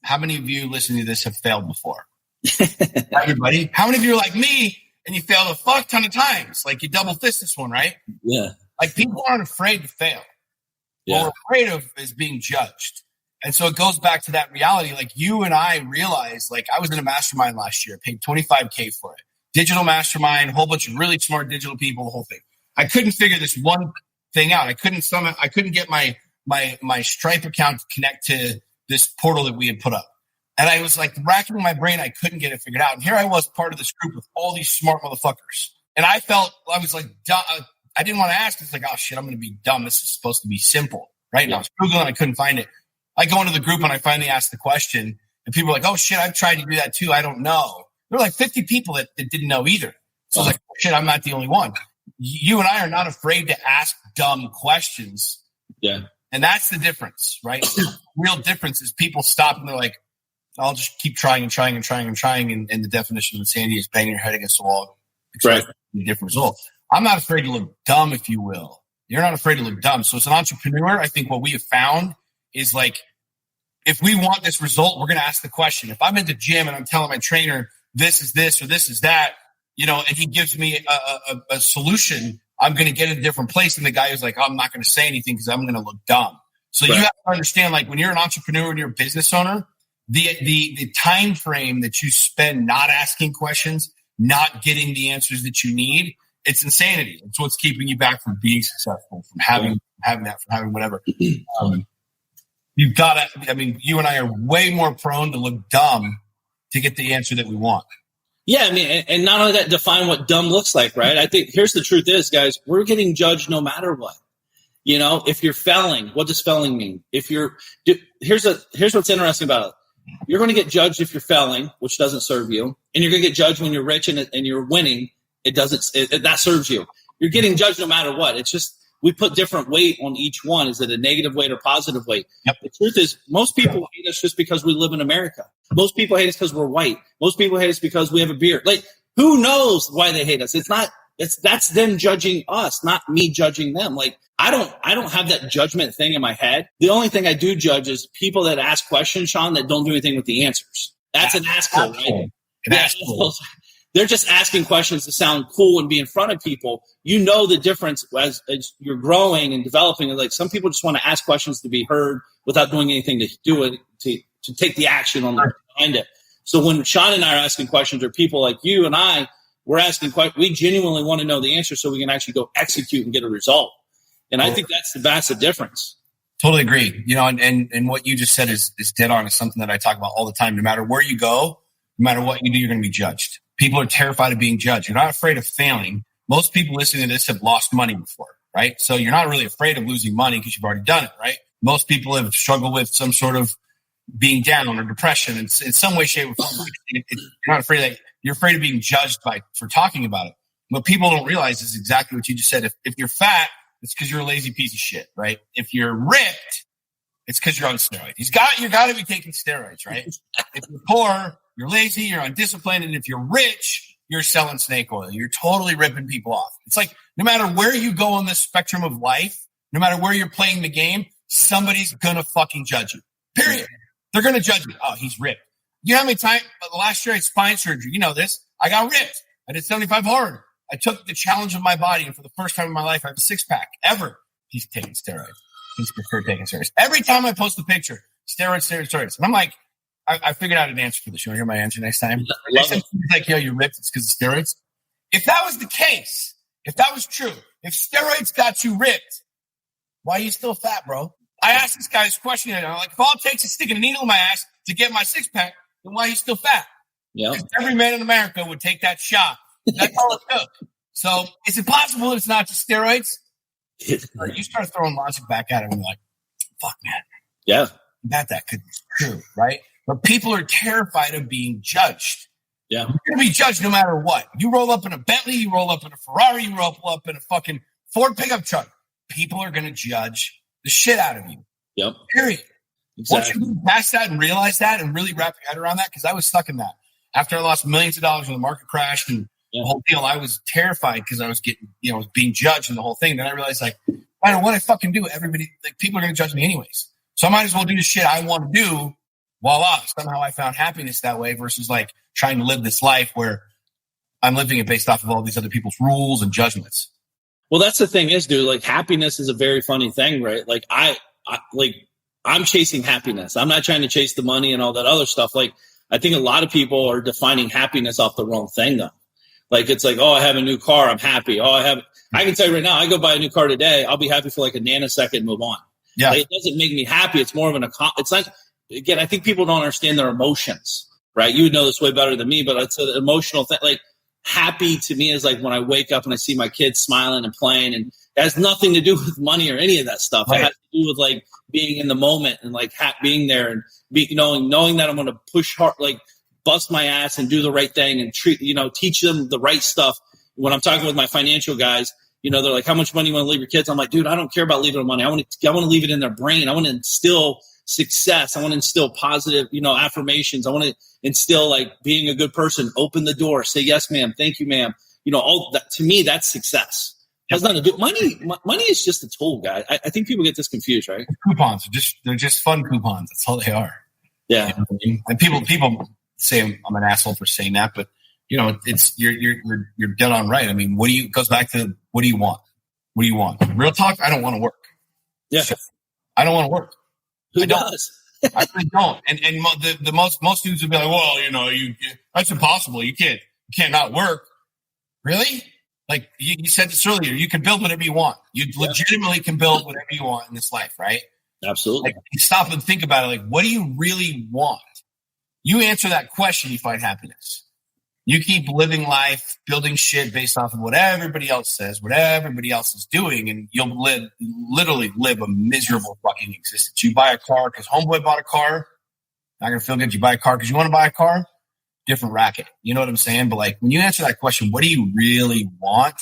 How many of you listening to this have failed before? Everybody. How many of you are like me and you failed a fuck ton of times? Like, you double fist this one, right? Yeah. Like, people aren't afraid to fail. Yeah. What we're afraid of is being judged. And so it goes back to that reality. Like, you and I realized, like, I was in a mastermind last year, paid $25K for it. Digital mastermind, a whole bunch of really smart digital people, the whole thing. I couldn't figure this one thing out. I couldn't get my Stripe account to connect to this portal that we had put up. And I was like racking my brain. I couldn't get it figured out. And here I was, part of this group with all these smart motherfuckers. And I was like I didn't want to ask. It's like, oh shit, I'm going to be dumb. This is supposed to be simple, right? And I was Googling and I couldn't find it. I go into the group and I finally asked the question and people were like, oh shit, I've tried to do that too. I don't know. There were like 50 people that didn't know either. So I was like, oh, shit, I'm not the only one. You and I are not afraid to ask dumb questions. Yeah. And that's the difference, right? The real difference is people stop and they're like, I'll just keep trying and trying and trying and trying. And the definition of insanity is banging your head against the wall, expecting a different result. I'm not afraid to look dumb, if you will. You're not afraid to look dumb. So as an entrepreneur, I think what we have found is like, if we want this result, we're going to ask the question. If I'm at the gym and I'm telling my trainer, this is this or this is that, you know, and he gives me a solution, I'm going to get in a different place than the guy who's like, oh, I'm not going to say anything because I'm going to look dumb. So you have to understand, like, when you're an entrepreneur and you're a business owner, the time frame that you spend not asking questions, not getting the answers that you need, it's insanity. It's what's keeping you back from being successful, from having whatever. You've got to, I mean, you and I are way more prone to look dumb to get the answer that we want. Yeah, I mean, and not only that, define what dumb looks like, right? I think here's the truth is, guys, we're getting judged no matter what. You know, if you're failing, what does failing mean? Here's what's interesting about it. You're going to get judged if you're failing, which doesn't serve you, and you're going to get judged when you're rich and you're winning. That serves you. You're getting judged no matter what. It's just we put different weight on each one. Is it a negative weight or positive weight? Yep. The truth is, most people hate us just because we live in America. Most people hate us because we're white. Most people hate us because we have a beard. Like, who knows why they hate us? That's them judging us, not me judging them. Like, I don't have that judgment thing in my head. The only thing I do judge is people that ask questions, Sean, that don't do anything with the answers. That's an asshole, right? They're just asking questions to sound cool and be in front of people. You know the difference as you're growing and developing. Like, some people just want to ask questions to be heard without doing anything to do it, to take the action on behind it. So when Sean and I are asking questions, or people like you and I, we're asking questions, we genuinely want to know the answer so we can actually go execute and get a result. And I think that's the massive difference. Totally agree. You know, and what you just said is dead on. It's something that I talk about all the time. No matter where you go, no matter what you do, you're going to be judged. People are terrified of being judged. You're not afraid of failing. Most people listening to this have lost money before, right? So you're not really afraid of losing money because you've already done it, right? Most people have struggled with some sort of being down or depression in some way, shape, or form. You're not afraid that you're afraid of being judged for talking about it. What people don't realize is exactly what you just said. If you're fat, it's because you're a lazy piece of shit, right? If you're ripped, it's because you're on steroids. You got to be taking steroids, right? If you're poor, you're lazy, you're undisciplined, and if you're rich, you're selling snake oil. You're totally ripping people off. It's like no matter where you go on the spectrum of life, no matter where you're playing the game, somebody's gonna fucking judge you. Period. They're gonna judge you. Oh, he's ripped. You know how many times last year I had spine surgery? You know this. I got ripped. I did 75 hard. I took the challenge of my body, and for the first time in my life, I have a six-pack ever. He's taking steroids. He's preferred taking steroids. Every time I post a picture, steroids. And I'm like, I figured out an answer for this. You want to hear my answer next time? Like, yo, you're ripped. It's because of steroids. If that was the case, if that was true, if steroids got you ripped, why are you still fat, bro? I asked this guy this question, and I'm like, if all it takes is sticking a needle in my ass to get my six-pack, then why are you still fat? Yeah. Because every man in America would take that shot. That's all it took. So is it possible it's not just steroids? You start throwing logic back at it, and you're like, fuck, man. Yeah. That could be true, right? But people are terrified of being judged. Yeah. You're going to be judged no matter what. You roll up in a Bentley, you roll up in a Ferrari, you roll up in a fucking Ford pickup truck. People are going to judge the shit out of you. Yep. Period. Exactly. Once you move past that and realize that and really wrap your head around that, because I was stuck in that. After I lost millions of dollars when the market crashed and the whole deal, I was terrified because I was getting, was being judged and the whole thing. Then I realized, like, no matter what I fucking do, people are going to judge me anyways. So I might as well do the shit I want to do. Voila. Somehow I found happiness that way versus like trying to live this life where I'm living it based off of all these other people's rules and judgments. Well, that's the thing is, dude, like happiness is a very funny thing, right? Like I'm chasing happiness. I'm not trying to chase the money and all that other stuff. Like, I think a lot of people are defining happiness off the wrong thing though. Like, it's like, oh, I have a new car. I'm happy. I can tell you right now, I go buy a new car today. I'll be happy for like a nanosecond and move on. Yeah. Like, it doesn't make me happy. It's more of it's like, again, I think people don't understand their emotions, right? You would know this way better than me, but it's an emotional thing. Like, happy to me is like when I wake up and I see my kids smiling and playing, and it has nothing to do with money or any of that stuff. Right. It has to do with like being in the moment and like being there and knowing that I'm going to push hard, like bust my ass and do the right thing and teach them the right stuff. When I'm talking with my financial guys, they're like, how much money you want to leave your kids? I'm like, dude, I don't care about leaving them money. I want to leave it in their brain. I want to instill success. I want to instill positive, affirmations. I want to instill like being a good person, open the door, say, yes, ma'am. Thank you, ma'am. All that to me, that's success. Has nothing to do. Money is just a tool, guy. I think people get this confused, right? Coupons they're just fun coupons. That's all they are. Yeah. And people say I'm an asshole for saying that, but it's you're dead on right. I mean, it goes back to what do you want? What do you want? Real talk. I don't want to work. Yeah. I don't want to work. Who does? I really don't. And the most dudes would be like, well, that's impossible. You can't not work. Really? Like you said this earlier, you can build whatever you want. You legitimately can build whatever you want in this life, right? Absolutely. Like, you stop and think about it. Like, what do you really want? You answer that question, you find happiness. You keep living life, building shit based off of what everybody else says, what everybody else is doing, and you'll literally live a miserable fucking existence. You buy a car because homeboy bought a car. Not going to feel good. You buy a car because you want to buy a car. Different racket. You know what I'm saying? But like when you answer that question, what do you really want?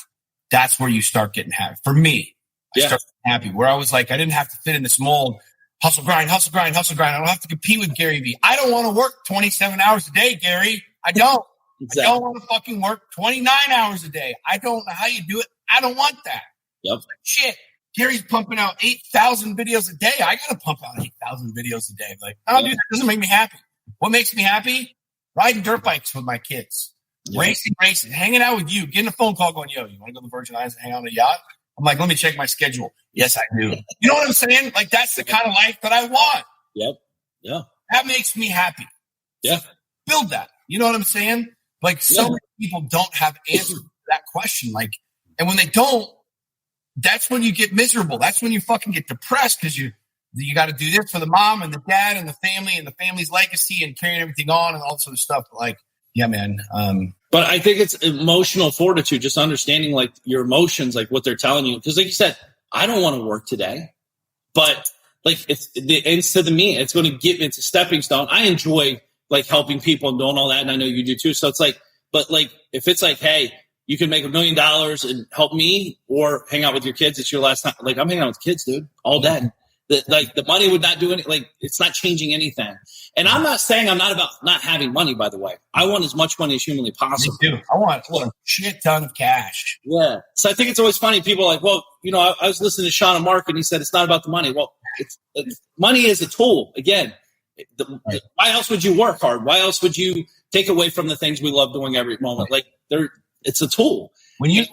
That's where you start getting happy. For me, I start getting happy. Where I was like, I didn't have to fit in this mold. Hustle, grind, hustle, grind, hustle, grind. I don't have to compete with Gary Vee. I don't want to work 27 hours a day, Gary. I don't. Exactly. I don't want to fucking work 29 hours a day. I don't know how you do it. I don't want that. Yep. Like, shit. Gary's pumping out 8,000 videos a day. I got to pump out 8,000 videos a day. Like, dude, that doesn't make me happy. What makes me happy? Riding dirt bikes with my kids. Racing, hanging out with you, getting a phone call going, yo, you want to go to the Virgin Islands and hang out on a yacht? I'm like, let me check my schedule. Yes, I do. You know what I'm saying? Like, that's the kind of life that I want. Yep. Yeah. That makes me happy. Yeah. Build that. You know what I'm saying? Like, so many people don't have answers to that question. Like, and when they don't, that's when you get miserable. That's when you fucking get depressed because you got to do this for the mom and the dad and the family's legacy and carrying everything on and all sort of stuff. But like, yeah, man. But I think it's emotional fortitude, just understanding like your emotions, like what they're telling you. Because like you said, I don't want to work today, but like it's going to give it's a stepping stone. I enjoy like helping people and doing all that, and I know you do too. So it's like, but like if it's like, hey, you can make $1 million and help me, or hang out with your kids. It's your last time. Like I'm hanging out with kids, dude, all day. Like the money would not do anything. Like it's not changing anything. And I'm not saying I'm not about not having money. By the way, I want as much money as humanly possible. Me too. I want a shit ton of cash. Yeah. So I think it's always funny. People are like, well, I was listening to Sean and Mark, and he said it's not about the money. Well, it's money is a tool. Again, why else would you work hard? Why else would you take away from the things we love doing every moment? Like it's a tool. When you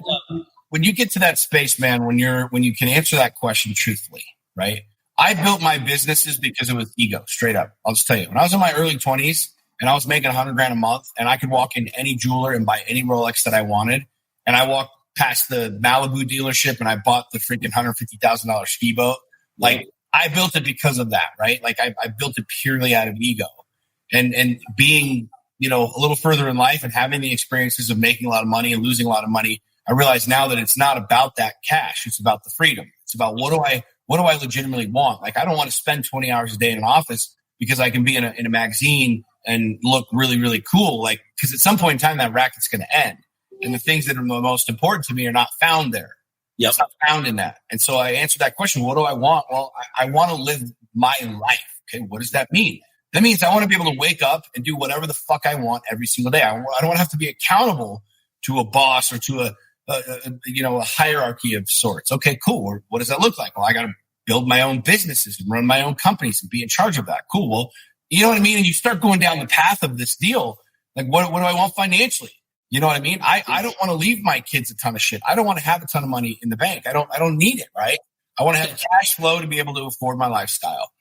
get to that space, man, when you can answer that question truthfully, right? I built my businesses because it was ego, straight up. I'll just tell you. When I was in my early 20s and I was making $100,000 a month and I could walk into any jeweler and buy any Rolex that I wanted, and I walked past the Malibu dealership and I bought the freaking $150,000 ski boat, like I built it because of that, right? Like I built it purely out of ego. And being, a little further in life and having the experiences of making a lot of money and losing a lot of money, I realize now that it's not about that cash. It's about the freedom. It's about what do I legitimately want? Like, I don't want to spend 20 hours a day in an office because I can be in a magazine and look really, really cool. Like, because at some point in time, that racket's going to end. And the things that are the most important to me are not found there. Yep. It's not found in that. And so I answered that question. What do I want? Well, I want to live my life. Okay. What does that mean? That means I want to be able to wake up and do whatever the fuck I want every single day. I don't want to have to be accountable to a boss or to a hierarchy of sorts. Okay, cool. What does that look like? Well, I got to build my own businesses and run my own companies and be in charge of that. Cool. Well, you know what I mean? And you start going down the path of this deal. Like, what do I want financially? You know what I mean? I don't want to leave my kids a ton of shit. I don't want to have a ton of money in the bank. I don't need it, right? I want to have cash flow to be able to afford my lifestyle.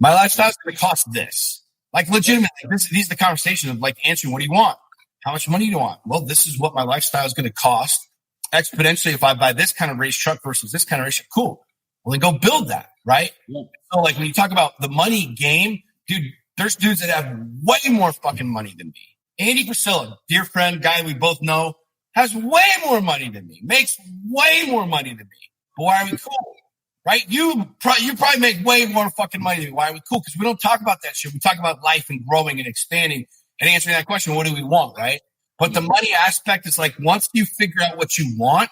My lifestyle is going to cost this. Like, legitimately, these are the conversations of like answering, what do you want? How much money do you want? Well, this is what my lifestyle is going to cost exponentially if I buy this kind of race truck versus this kind of race truck. Cool. Well, then go build that, right? Yeah. So, like, when you talk about the money game, dude, there's dudes that have way more fucking money than me. Andy Priscilla, dear friend, guy we both know, has way more money than me, makes way more money than me. But why are we cool? Right? You probably make way more fucking money than me. Why are we cool? Because we don't talk about that shit. We talk about life and growing and expanding and answering that question, what do we want, right? But the money aspect is like once you figure out what you want,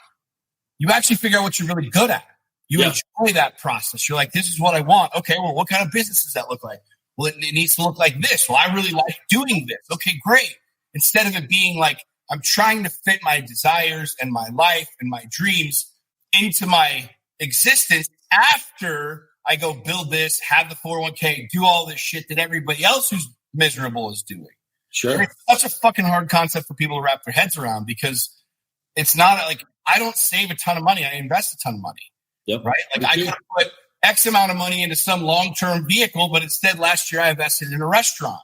you actually figure out what you're really good at. You enjoy that process. You're like, this is what I want. Okay, well, what kind of business does that look like? Well, it needs to look like this. Well, I really like doing this. Okay, great. Instead of it being like, I'm trying to fit my desires and my life and my dreams into my existence after I go build this, have the 401k, do all this shit that everybody else who's miserable is doing. Sure. It's such a fucking hard concept for people to wrap their heads around because it's not like I don't save a ton of money. I invest a ton of money. Yep. Right? Like I could put X amount of money into some long-term vehicle, but instead last year I invested in a restaurant.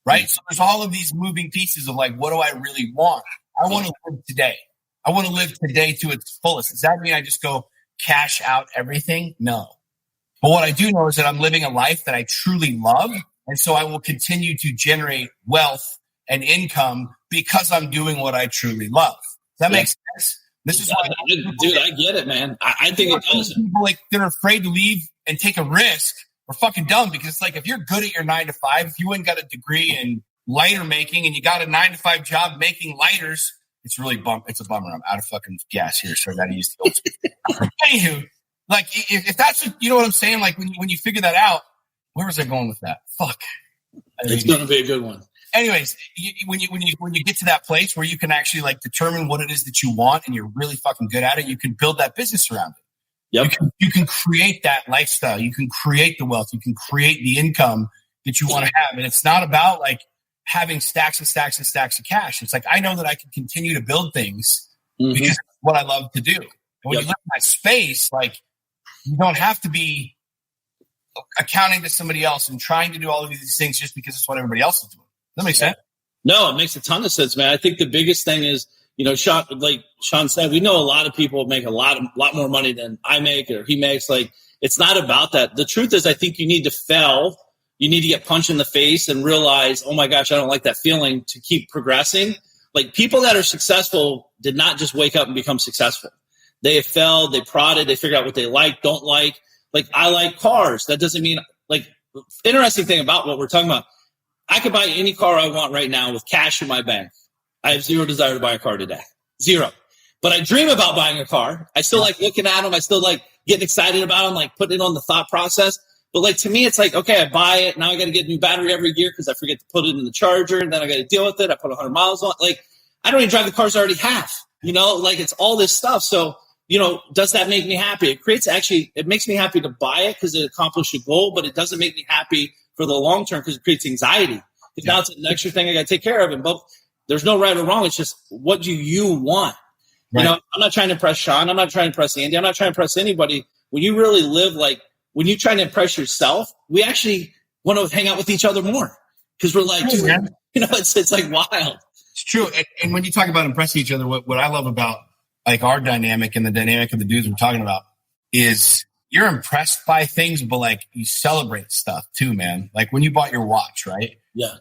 Right? So there's all of these moving pieces of like, what do I really want? I want to live today. I want to live today to its fullest. Does that mean I just go cash out everything? No. But what I do know is that I'm living a life that I truly love. And so I will continue to generate wealth and income because I'm doing what I truly love. Does that make sense? This is why, dude, I get it, man. I think it does. People like they're afraid to leave and take a risk are fucking dumb because it's like if you're good at your 9 to 5, if you ain't got a degree in lighter making and you got a 9 to 5 job making lighters, it's really it's a bummer. I'm out of fucking gas here, so I got to use the old school. Anywho, like if that's what, you know what I'm saying, like when you figure that out, where was I going with that? Fuck. It's going to be a good one. Anyways, when you get to that place where you can actually like determine what it is that you want and you're really fucking good at it, you can build that business around it. Yep. You can create that lifestyle. You can create the wealth. You can create the income that you want to have. And it's not about like having stacks and stacks and stacks of cash. It's like, I know that I can continue to build things because it's what I love to do. And when you live in that space, like you don't have to be accounting to somebody else and trying to do all of these things just because it's what everybody else is doing. Does that make sense? No, it makes a ton of sense, man. I think the biggest thing is, you know, Sean, like Sean said, we know a lot of people make a lot more money than I make or he makes. Like, it's not about that. The truth is, I think you need to fail. You need to get punched in the face and realize, oh my gosh, I don't like that feeling to keep progressing. Like people that are successful did not just wake up and become successful. They have failed, they prodded, they figured out what they like, don't like. Like I like cars. That doesn't mean like interesting thing about what we're talking about. I could buy any car I want right now with cash in my bank. I have zero desire to buy a car today. Zero. But I dream about buying a car. I still like looking at them. I still like getting excited about them, like putting it on the thought process. But like to me, it's like, okay, I buy it. Now I got to get a new battery every year because I forget to put it in the charger. And then I got to deal with it. I put 100 miles on. Like I don't even drive the cars I already have. You know, like it's all this stuff. So, you know, does that make me happy? It makes me happy to buy it because it accomplished a goal, but it doesn't make me happy for the long term because it creates anxiety. Because now it's an extra thing I got to take care of. And both, there's no right or wrong. It's just, what do you want? Right. You know, I'm not trying to impress Sean. I'm not trying to impress Andy. I'm not trying to impress anybody. When you really live, like when you try to impress yourself, we actually want to hang out with each other more because we're like, dude, you know, it's like wild. It's true. And when you talk about impressing each other, what I love about like our dynamic and the dynamic of the dudes we're talking about is you're impressed by things, but like you celebrate stuff too, man. Like when you bought your watch, right? Yeah.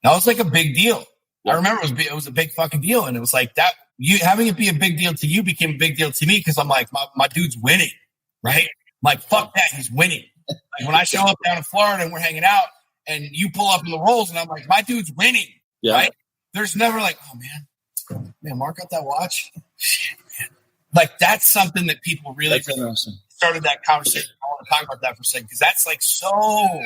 That was like a big deal. Yeah. I remember it was a big fucking deal. And it was like that, you having it be a big deal to you became a big deal to me because I'm like, my dude's winning, right? I'm like, fuck that, he's winning. Like when I show up down in Florida and we're hanging out and you pull up in the rolls and I'm like, my dude's winning, right? There's never like, oh man, Mark got that watch. Shit, man. Like that's something that people really started that conversation. I want to talk about that for a second because that's like so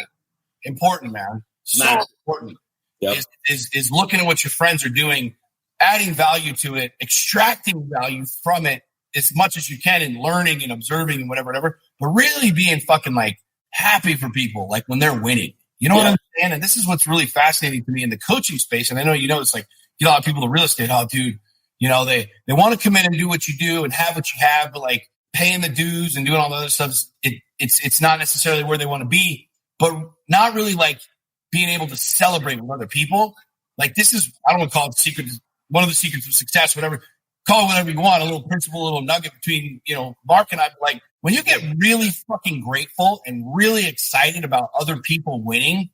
important, man. So important. Yep. Is looking at what your friends are doing, adding value to it, extracting value from it as much as you can and learning and observing and whatever, but really being fucking like happy for people, like when they're winning. You know what I'm saying? And this is what's really fascinating to me in the coaching space. And I know, you know, it's like, you know, a lot of people in real estate, oh, dude, you know, they want to come in and do what you do and have what you have, but like paying the dues and doing all the other stuff, it's not necessarily where they want to be, but not really like being able to celebrate with other people. Like this is, I don't want to call it the secret, one of the secrets of success, whatever, call it whatever you want, a little principle, a little nugget between, you know, Mark and I. Like when you get really fucking grateful and really excited about other people winning,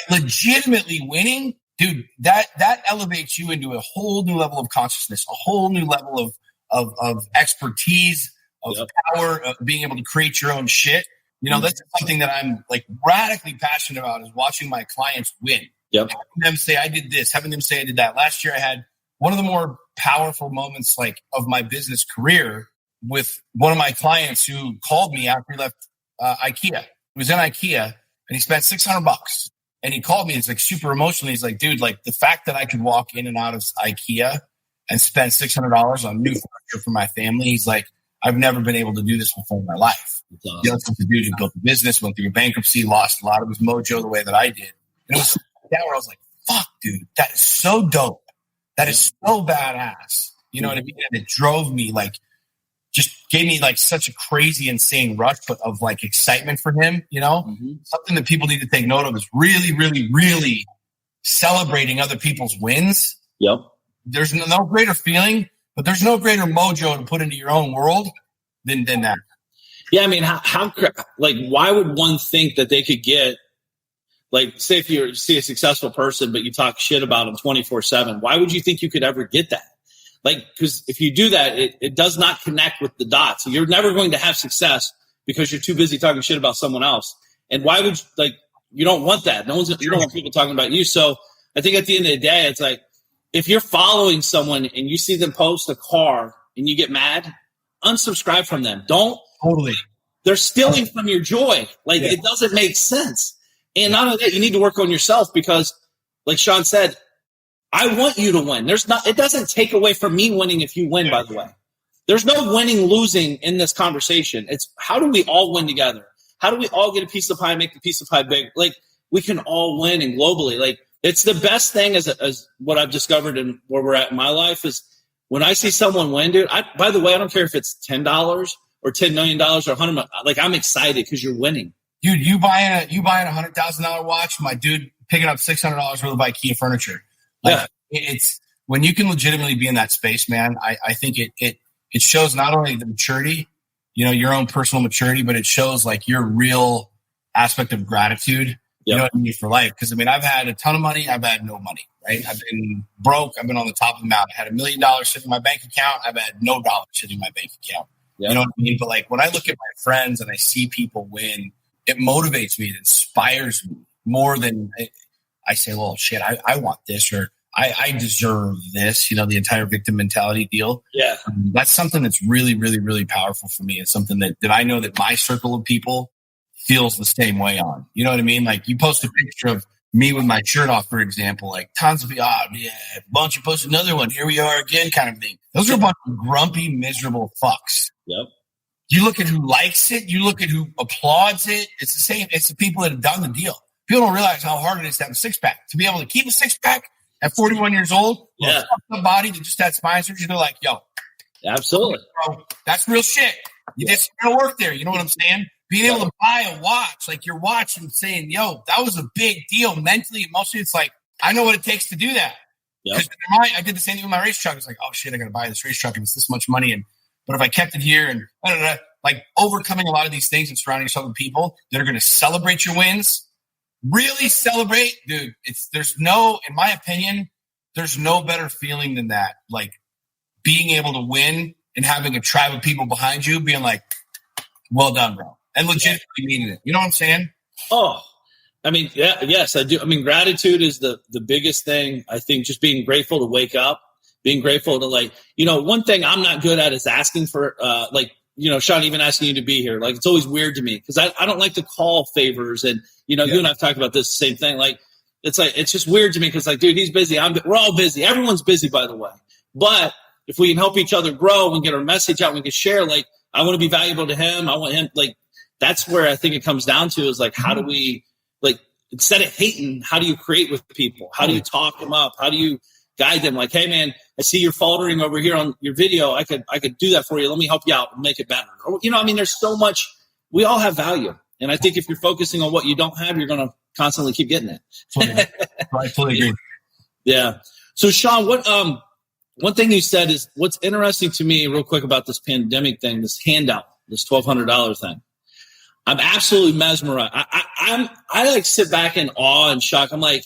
legitimately winning, dude, that elevates you into a whole new level of consciousness, a whole new level of expertise, of power, of being able to create your own shit. You know, that's something that I'm like radically passionate about, is watching my clients win. Yep. Having them say I did this, having them say I did that. Last year I had one of the more powerful moments like of my business career with one of my clients who called me after he left IKEA. He was in IKEA and he spent $600. And he called me. He's like super emotional. He's like, dude, like the fact that I could walk in and out of IKEA and spend $600 on new furniture for my family. He's like, I've never been able to do this before in my life. Awesome. You know, it's a dude who built a business, went through a bankruptcy, lost a lot of his mojo the way that I did. And it was that where I was like, fuck, dude, that is so dope. That is so badass. You know what I mean? And it drove me like, just gave me like such a crazy, insane rush of like excitement for him, you know? Something that people need to take note of is really, really, really celebrating other people's wins. Yep. There's no greater feeling, but there's no greater mojo to put into your own world than that. Yeah, I mean, how like, why would one think that they could get, like, say if you see a successful person, but you talk shit about them 24/7, why would you think you could ever get that? Like, because if you do that, it does not connect with the dots. You're never going to have success because you're too busy talking shit about someone else. And why would you don't want that. You don't want people talking about you. So I think at the end of the day, it's like, if you're following someone and you see them post a car and you get mad, unsubscribe from them. Don't. Totally. They're stealing from your joy. Like, It doesn't make sense. And not only that, you need to work on yourself because, like Sean said, I want you to win. It doesn't take away from me winning if you win, by the way. There's no winning, losing in this conversation. It's how do we all win together? How do we all get a piece of pie, make the piece of pie big? Like, we can all win, and globally. Like, it's the best thing as what I've discovered and where we're at in my life is when I see someone win, dude. By the way, I don't care if it's $10 or $10 million or $100 million. Like, I'm excited because you're winning. Dude, you buying a $100,000 watch, my dude picking up $600 worth of IKEA furniture. Like, it's when you can legitimately be in that space, man. I think it shows not only the maturity, you know, your own personal maturity, but it shows like your real aspect of gratitude. You know what I mean, for life. Because I mean, I've had a ton of money, I've had no money, right? I've been broke, I've been on the top of the mountain. I had $1 million sitting in my bank account, I've had no dollars sitting in my bank account. You know what I mean? But like when I look at my friends and I see people win, it motivates me, it inspires me more than I say, well, shit, I want this, or I deserve this, you know, the entire victim mentality deal. Yeah. That's something that's really, really, really powerful for me. It's something that I know that my circle of people feels the same way on. You know what I mean? Like, you post a picture of me with my shirt off, for example, like tons of people, yeah, why don't you post another one? Here we are again, kind of thing. Those are a bunch of grumpy, miserable fucks. Yep. You look at who likes it. You look at who applauds it. It's the same. It's the people that have done the deal. People don't realize how hard it is to have a six-pack. To be able to keep a six-pack at 41 years old, a fucked body that just had spine surgery, they're like, yo. Absolutely. Bro, that's real shit. You did some real work there. You know what I'm saying? Being able to buy a watch, like your watch, and saying, yo, that was a big deal mentally, emotionally. It's like, I know what it takes to do that. Because I did the same thing with my race truck. It's like, oh, shit, I got to buy this race truck, and it's this much money. But if I kept it here and like overcoming a lot of these things and surrounding yourself with people that are going to celebrate your wins, really celebrate, dude. In my opinion, there's no better feeling than that. Like being able to win and having a tribe of people behind you being like, well done, bro. And legitimately meaning it. You know what I'm saying? Oh, I mean, yes, I do. I mean, gratitude is the biggest thing. I think just being grateful to wake up, being grateful to, like, you know, one thing I'm not good at is asking for, like, you know, Sean, even asking you to be here. Like, it's always weird to me because I don't like to call favors. And, you know, you and I've talked about this same thing. Like, it's just weird to me because, like, dude, he's busy. We're all busy. Everyone's busy, by the way. But if we can help each other grow and get our message out, we can share, like, I want to be valuable to him. I want him, like, that's where I think it comes down to is, like, how do we, like, instead of hating, how do you create with people? How do you talk them up? How do you guide them? Like, hey, man, I see you're faltering over here on your video. I could do that for you. Let me help you out and make it better. Or, you know, I mean, there's so much. We all have value. And I think if you're focusing on what you don't have, you're going to constantly keep getting it. I fully agree. Yeah. So, Sean, one thing you said is what's interesting to me real quick about this pandemic thing, this handout, this $1,200 thing. I'm absolutely mesmerized. I like sit back in awe and shock. I'm like,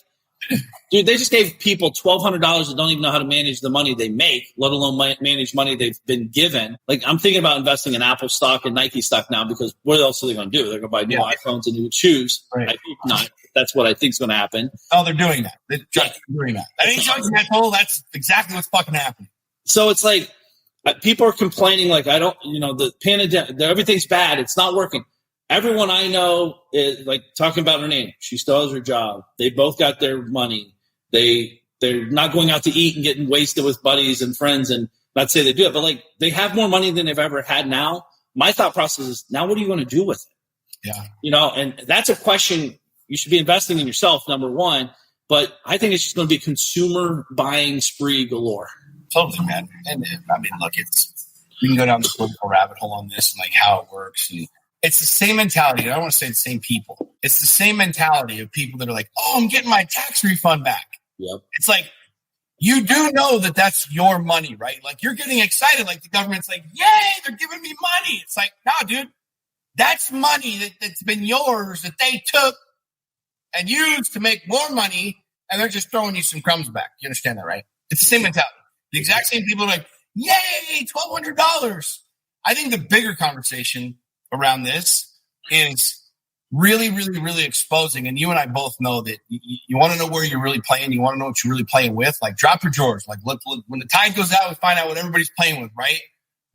Dude, they just gave people $1,200 that don't even know how to manage the money they make, let alone manage money they've been given. Like, I'm thinking about investing in Apple stock and Nike stock now, because what else are they going to do? They're going to buy new iPhones and new shoes. Right. I think not. That's what I think is going to happen. Oh, they're doing that. They're doing that. That ain't judgmental. That's exactly what's fucking happening. So it's like, people are complaining, like, the pandemic, everything's bad. It's not working. Everyone I know is like talking about her name. She still has her job. They both got their money. They're not going out to eat and getting wasted with buddies and friends, and not say they do it, but like, they have more money than they've ever had now. My thought process is, now what are you going to do with it? Yeah. And that's a question you should be investing in yourself, number one. But I think it's just going to be consumer buying spree galore. Totally, man. And I mean, look, we can go down the political rabbit hole on this and like how it works. And it's the same mentality. I don't want to say the same people. It's the same mentality of people that are like, oh, I'm getting my tax refund back. Yep. It's like, you do know that that's your money, right? Like, you're getting excited. Like, the government's like, yay, they're giving me money. It's like, nah, dude, that's money that's been yours that they took and used to make more money, and they're just throwing you some crumbs back. You understand that, right? It's the same mentality. The exact same people are like, yay, $1,200. I think the bigger conversation around this is really, really, really exposing. And you and I both know that you want to know where you're really playing. You want to know what you're really playing with. Like, drop your drawers. Like, look, when the tide goes out, we find out what everybody's playing with, right?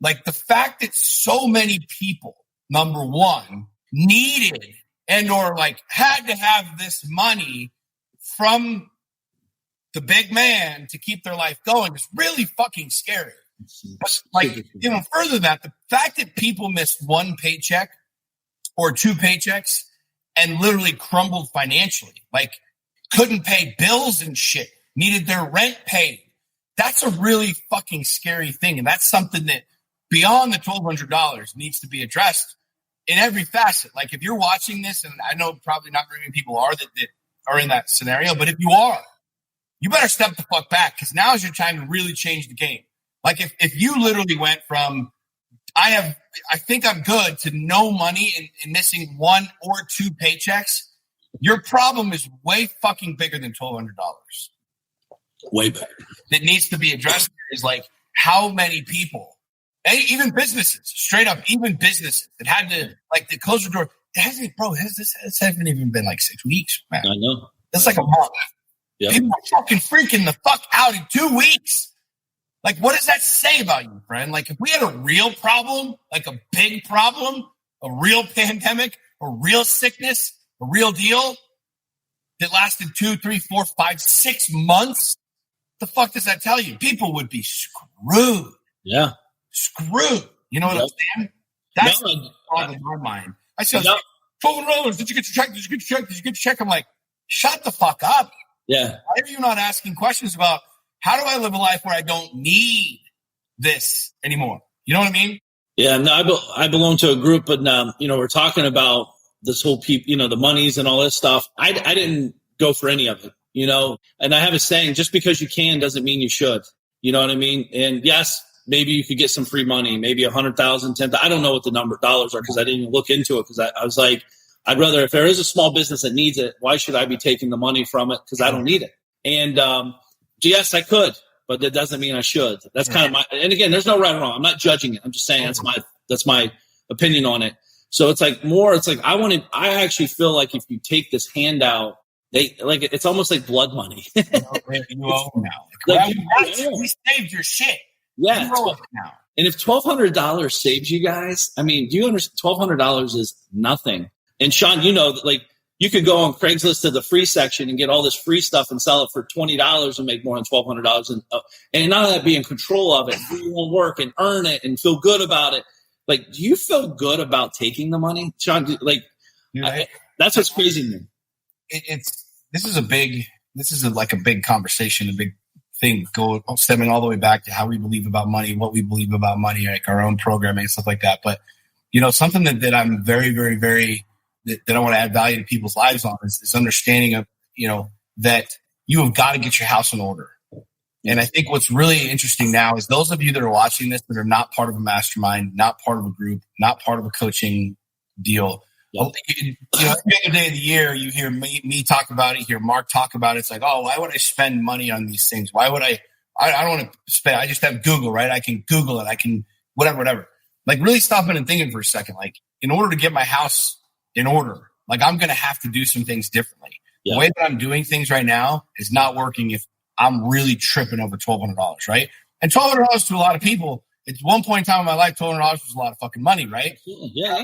Like, the fact that so many people, number one, needed and or like had to have this money from the big man to keep their life going is really fucking scary. But like, further that, the fact that people missed one paycheck or two paychecks and literally crumbled financially, like couldn't pay bills and shit, needed their rent paid. That's a really fucking scary thing. And that's something that beyond the $1,200 needs to be addressed in every facet. Like, if you're watching this, and I know probably not very many people are that are in that scenario, but if you are, you better step the fuck back, because now is your time to really change the game. Like, if you literally went from, I think I'm good, to no money and missing one or two paychecks, your problem is way fucking bigger than $1,200. Way better. That needs to be addressed is like, how many people, and even businesses, straight up, even businesses that had to, like, they close their door. It hasn't, bro, this hasn't even been like 6 weeks, man. I know. That's like a month. Yep. People are fucking freaking the fuck out in 2 weeks. Like, what does that say about you, friend? Like, if we had a real problem, like a big problem, a real pandemic, a real sickness, a real deal that lasted 2, 3, 4, 5, 6 months, the fuck does that tell you? People would be screwed. Yeah. Screwed. You know what I'm saying? That's on my mind. I said, $1,200. Did you get your check? Did you get your check? Did you get your check? I'm like, shut the fuck up. Yeah. Why are you not asking questions about, how do I live a life where I don't need this anymore? You know what I mean? Yeah, no, I belong to a group, but we're talking about this whole the monies and all this stuff. I didn't go for any of it, and I have a saying, just because you can doesn't mean you should. You know what I mean? And yes, maybe you could get some free money, maybe 100,000, 10,000. I don't know what the dollars are, because I didn't even look into it, because I was like, I'd rather, if there is a small business that needs it, why should I be taking the money from it? Because I don't need it. And yes, I could, but that doesn't mean I should. That's kind of my, and again, there's no right or wrong. I'm not judging it. I'm just saying that's my opinion on it. So it's like I actually feel like if you take this handout, it's almost like blood money. You owe now. We saved your shit. Yeah. You owe it now. And if $1,200 saves you guys, I mean, do you understand? $1,200 is nothing. And Sean, you could go on Craigslist to the free section and get all this free stuff and sell it for $20 and make more than $1,200. And none of that, be in control of it, do your own work and earn it and feel good about it. Like, do you feel good about taking the money, Sean? That's what's crazy to me. This is a big conversation, a big thing, stemming all the way back to how we believe about money, what we believe about money, like our own programming and stuff like that. But something that I'm very, very, very that I want to add value to people's lives on is this understanding of, that you have got to get your house in order. And I think what's really interesting now is those of you that are watching this that are not part of a mastermind, not part of a group, not part of a coaching deal, Every other day of the year, you hear me talk about it, you hear Mark talk about it. It's like, oh, why would I spend money on these things? Why would I don't want to spend. I just have Google, right? I can Google it. I can whatever. Like really stopping and thinking for a second. Like in order to get my house in order, like I'm going to have to do some things differently. Yeah. The way that I'm doing things right now is not working if I'm really tripping over $1,200, right? And $1,200 to a lot of people, at one point in time in my life, $1,200 was a lot of fucking money, right? Yeah.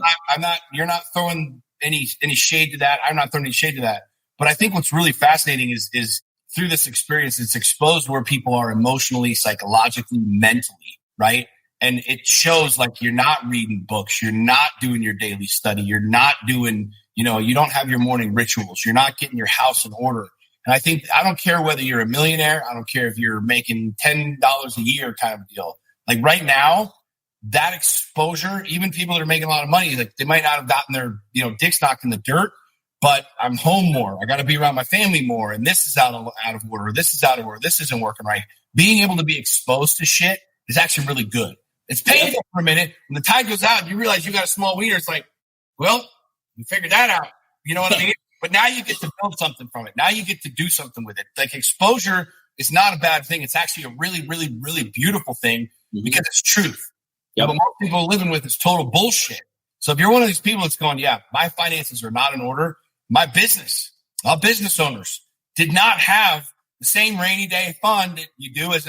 You're not throwing any shade to that. I'm not throwing any shade to that. But I think what's really fascinating is through this experience, it's exposed where people are emotionally, psychologically, mentally, right? And it shows like you're not reading books. You're not doing your daily study. You're not doing, you don't have your morning rituals. You're not getting your house in order. And I don't care whether you're a millionaire. I don't care if you're making $10 a year kind of deal. Like right now, that exposure, even people that are making a lot of money, like they might not have gotten their, dicks knocked in the dirt, but I'm home more. I got to be around my family more. And this is out of order. This is out of order. This isn't working right. Being able to be exposed to shit is actually really good. It's painful for a minute. When the tide goes out, you realize you got a small wiener. It's like, well, you figured that out. You know what I mean? But now you get to build something from it. Now you get to do something with it. Like exposure is not a bad thing. It's actually a really, really, really beautiful thing because it's truth. Yep. But most people are living with is total bullshit. So if you're one of these people that's going, yeah, my finances are not in order. My business owners did not have the same rainy day fund that you do as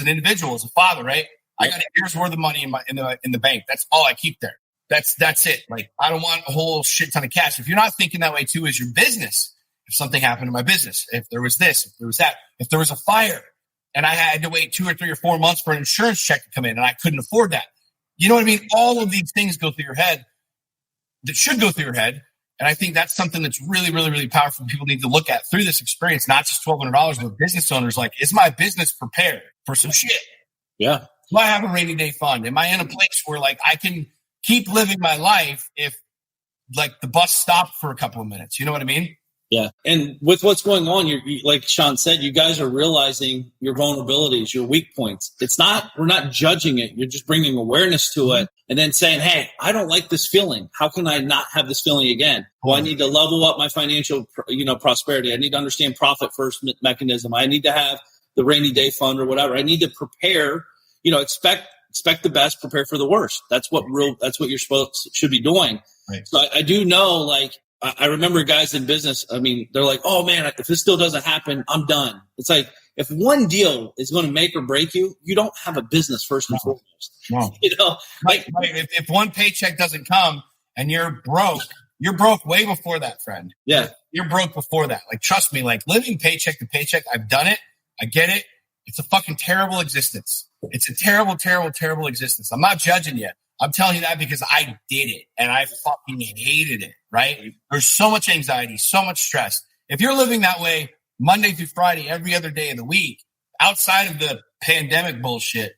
an individual, as a father, right? I got a year's worth of money in the bank. That's all I keep there. That's it. Like I don't want a whole shit ton of cash. If you're not thinking that way too, as your business, if something happened to my business, if there was this, if there was that, if there was a fire and I had to wait 2 or 3 or 4 months for an insurance check to come in and I couldn't afford that. You know what I mean? All of these things go through your head that should go through your head. And I think that's something that's really, really, really powerful. People need to look at through this experience, not just $1,200, but business owners. Like, is my business prepared for some shit? Yeah. Do I have a rainy day fund? Am I in a place where like I can keep living my life if like the bus stopped for a couple of minutes? You know what I mean? Yeah. And with what's going on, like Sean said, you guys are realizing your vulnerabilities, your weak points. We're not judging it. You're just bringing awareness to it and then saying, hey, I don't like this feeling. How can I not have this feeling again? Well, I need to level up my financial, prosperity. I need to understand profit first mechanism. I need to have the rainy day fund or whatever. I need to prepare, expect the best, prepare for the worst. That's what you're should be doing. Right. So I do know, like, I remember guys in business, I mean, they're like, oh man, if this deal doesn't happen, I'm done. It's like, if one deal is going to make or break you, you don't have a business first and foremost. No. Right. If one paycheck doesn't come and you're broke way before that, friend. Yeah. You're broke before that. Like, trust me, like living paycheck to paycheck, I've done it. I get it. It's a fucking terrible existence. It's a terrible, terrible, terrible existence. I'm not judging you. I'm telling you that because I did it and I fucking hated it, right? There's so much anxiety, so much stress. If you're living that way Monday through Friday, every other day of the week, outside of the pandemic bullshit,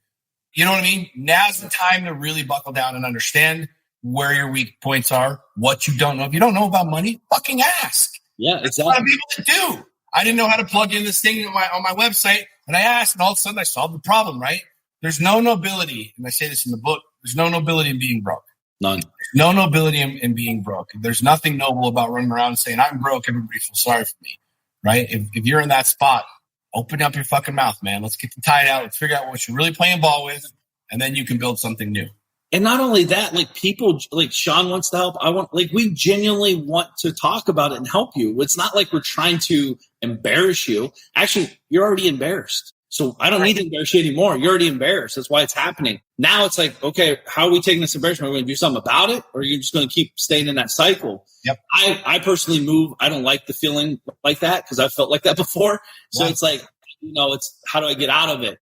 you know what I mean? Now's the time to really buckle down and understand where your weak points are, what you don't know. If you don't know about money, fucking ask. Yeah, exactly. There's a lot of people that do. I didn't know how to plug in this thing on my website, and I asked, and all of a sudden I solved the problem, right? There's no nobility, and I say this in the book, there's no nobility in being broke. None. No nobility in being broke. There's nothing noble about running around and saying, I'm broke, everybody feels sorry for me, right? If you're in that spot, open up your fucking mouth, man. Let's get the tide out. Let's figure out what you're really playing ball with, and then you can build something new. And not only that, like people, like Sean wants to help. We genuinely want to talk about it and help you. It's not like we're trying to embarrass you. Actually, you're already embarrassed. So I don't need to embarrass you anymore. You're already embarrassed. That's why it's happening. Now it's like, okay, how are we taking this embarrassment? Are we going to do something about it? Or are you just going to keep staying in that cycle? Yep. I personally move. I don't like the feeling like that because I've felt like that before. So It's like, it's how do I get out of it?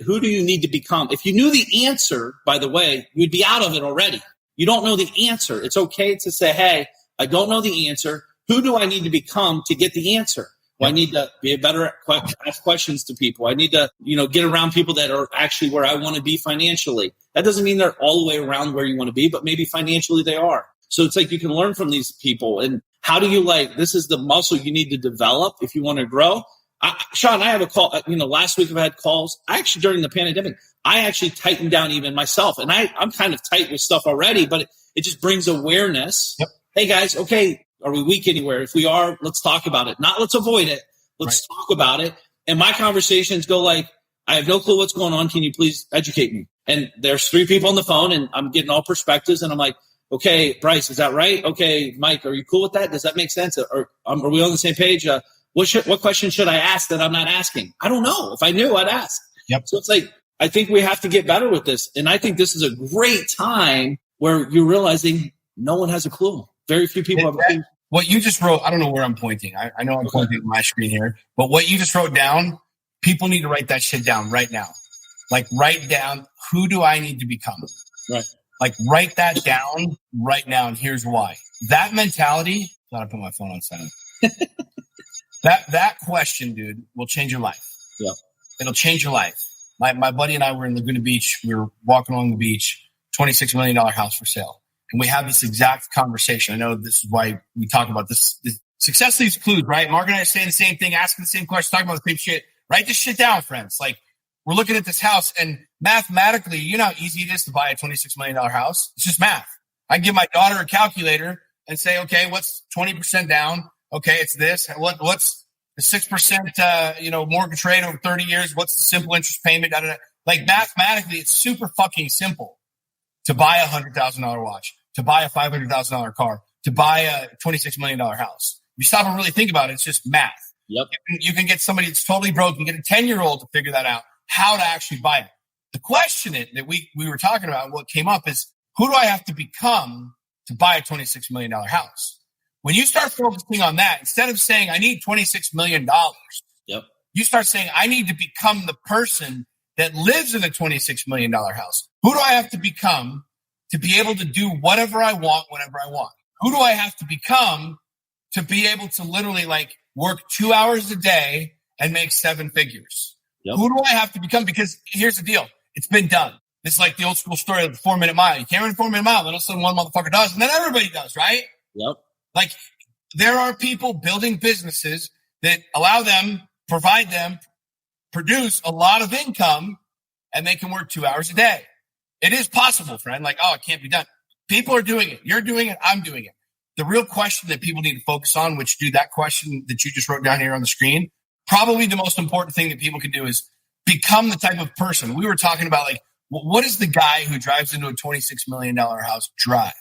Who do you need to become? If you knew the answer, by the way, you'd be out of it already. You don't know the answer. It's okay to say, hey, I don't know the answer. Who do I need to become to get the answer? Well, I need to be better at ask questions to people. I need to, get around people that are actually where I want to be financially. That doesn't mean they're all the way around where you want to be, but maybe financially they are. So it's like you can learn from these people. And how do you this is the muscle you need to develop if you want to grow. Sean, I have a call, last week I've had calls. Actually, during the pandemic, I actually tighten down even myself. And I'm kind of tight with stuff already, but it just brings awareness. Yep. Hey guys, okay, are we weak anywhere? If we are, let's talk about it. Not let's avoid it. Let's talk about it. And my conversations go like, I have no clue what's going on. Can you please educate me? And there's 3 people on the phone and I'm getting all perspectives and I'm like, okay, Bryce, is that right? Okay, Mike, are you cool with that? Does that make sense? Or are we on the same page? What question should I ask that I'm not asking? I don't know. If I knew, I'd ask. Yep. So it's like, I think we have to get better with this. And I think this is a great time where you're realizing no one has a clue. Very few people have a clue. What you just wrote, I don't know where I'm pointing. I know I'm pointing at my screen here. But what you just wrote down, people need to write that shit down right now. Like, write down, who do I need to become? Right. Like, write that down right now, and here's why. That mentality, I gotta put my phone on silent. That question, dude, will change your life. Yeah. It'll change your life. My buddy and I were in Laguna Beach. We were walking along the beach, $26 million house for sale. And we had this exact conversation. I know this is why we talk about this. Success leaves clues, right? Mark and I are saying the same thing, asking the same questions, talking about the same shit. Write this shit down, friends. Like, we're looking at this house, and mathematically, you know how easy it is to buy a $26 million house? It's just math. I can give my daughter a calculator and say, okay, what's 20% down? Okay, it's this. What's the 6%, mortgage rate over 30 years? What's the simple interest payment? Da, da, da. Like, mathematically, it's super fucking simple to buy a $100,000 watch, to buy a $500,000 car, to buy a $26 million house. If you stop and really think about it, it's just math. Yep. You can get somebody that's totally broke and get a 10-year-old to figure that out, how to actually buy it. The question that we were talking about, what came up is, who do I have to become to buy a $26 million house? When you start focusing on that, instead of saying, I need $26 million, yep, you start saying, I need to become the person that lives in a $26 million house. Who do I have to become to be able to do whatever I want, whenever I want? Who do I have to become to be able to literally work 2 hours a day and make 7 figures? Yep. Who do I have to become? Because here's the deal. It's been done. It's like the old school story of the 4-minute mile. You can't run a 4-minute mile. Then all of a sudden one motherfucker does, and then everybody does, right? Yep. Like, there are people building businesses that allow them, provide them, produce a lot of income, and they can work 2 hours a day. It is possible, friend. Like, oh, it can't be done. People are doing it. You're doing it. I'm doing it. The real question that people need to focus on, which, dude, that question that you just wrote down here on the screen, probably the most important thing that people can do is become the type of person. We were talking about, what does the guy who drives into a $26 million house drive?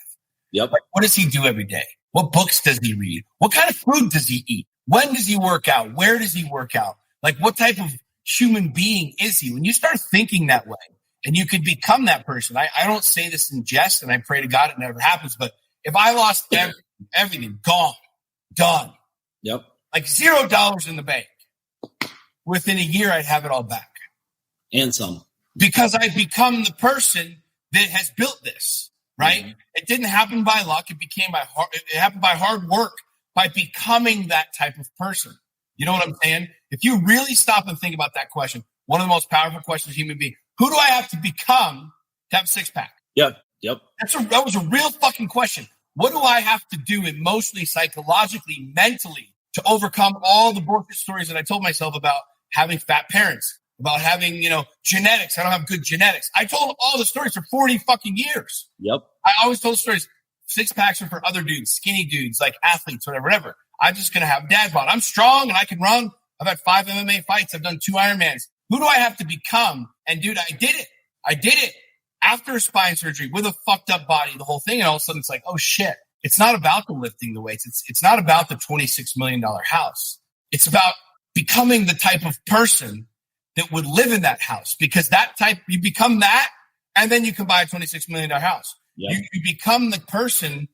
Yep. What does he do every day? What books does he read? What kind of food does he eat? When does he work out? Where does he work out? What type of human being is he? When you start thinking that way, and you could become that person, I don't say this in jest, and I pray to God it never happens, but if I lost everything, gone, done, yep, $0 in the bank, within a year, I'd have it all back. And some. Because I've become the person that has built this, right? Mm-hmm. It didn't happen by luck. It happened by hard work, by becoming that type of person. You know what I'm saying? If you really stop and think about that question, one of the most powerful questions human being, who do I have to become to have a 6-pack? Yep. That was a real fucking question. What do I have to do emotionally, psychologically, mentally to overcome all the bullshit stories that I told myself about having fat parents, about having, genetics? I don't have good genetics. I told all the stories for 40 fucking years. Yep. I always told stories. 6-packs are for other dudes, skinny dudes, like athletes, whatever. I'm just going to have dad bod. I'm strong and I can run. I've had 5 MMA fights. I've done 2 Ironmans. Who do I have to become? And dude, I did it after spine surgery with a fucked up body, the whole thing. And all of a sudden it's like, oh shit. It's not about the lifting the weights. It's not about the $26 million house. It's about becoming the type of person that would live in that house, because you become that, and then you can buy a $26 million house. Yep. You become the person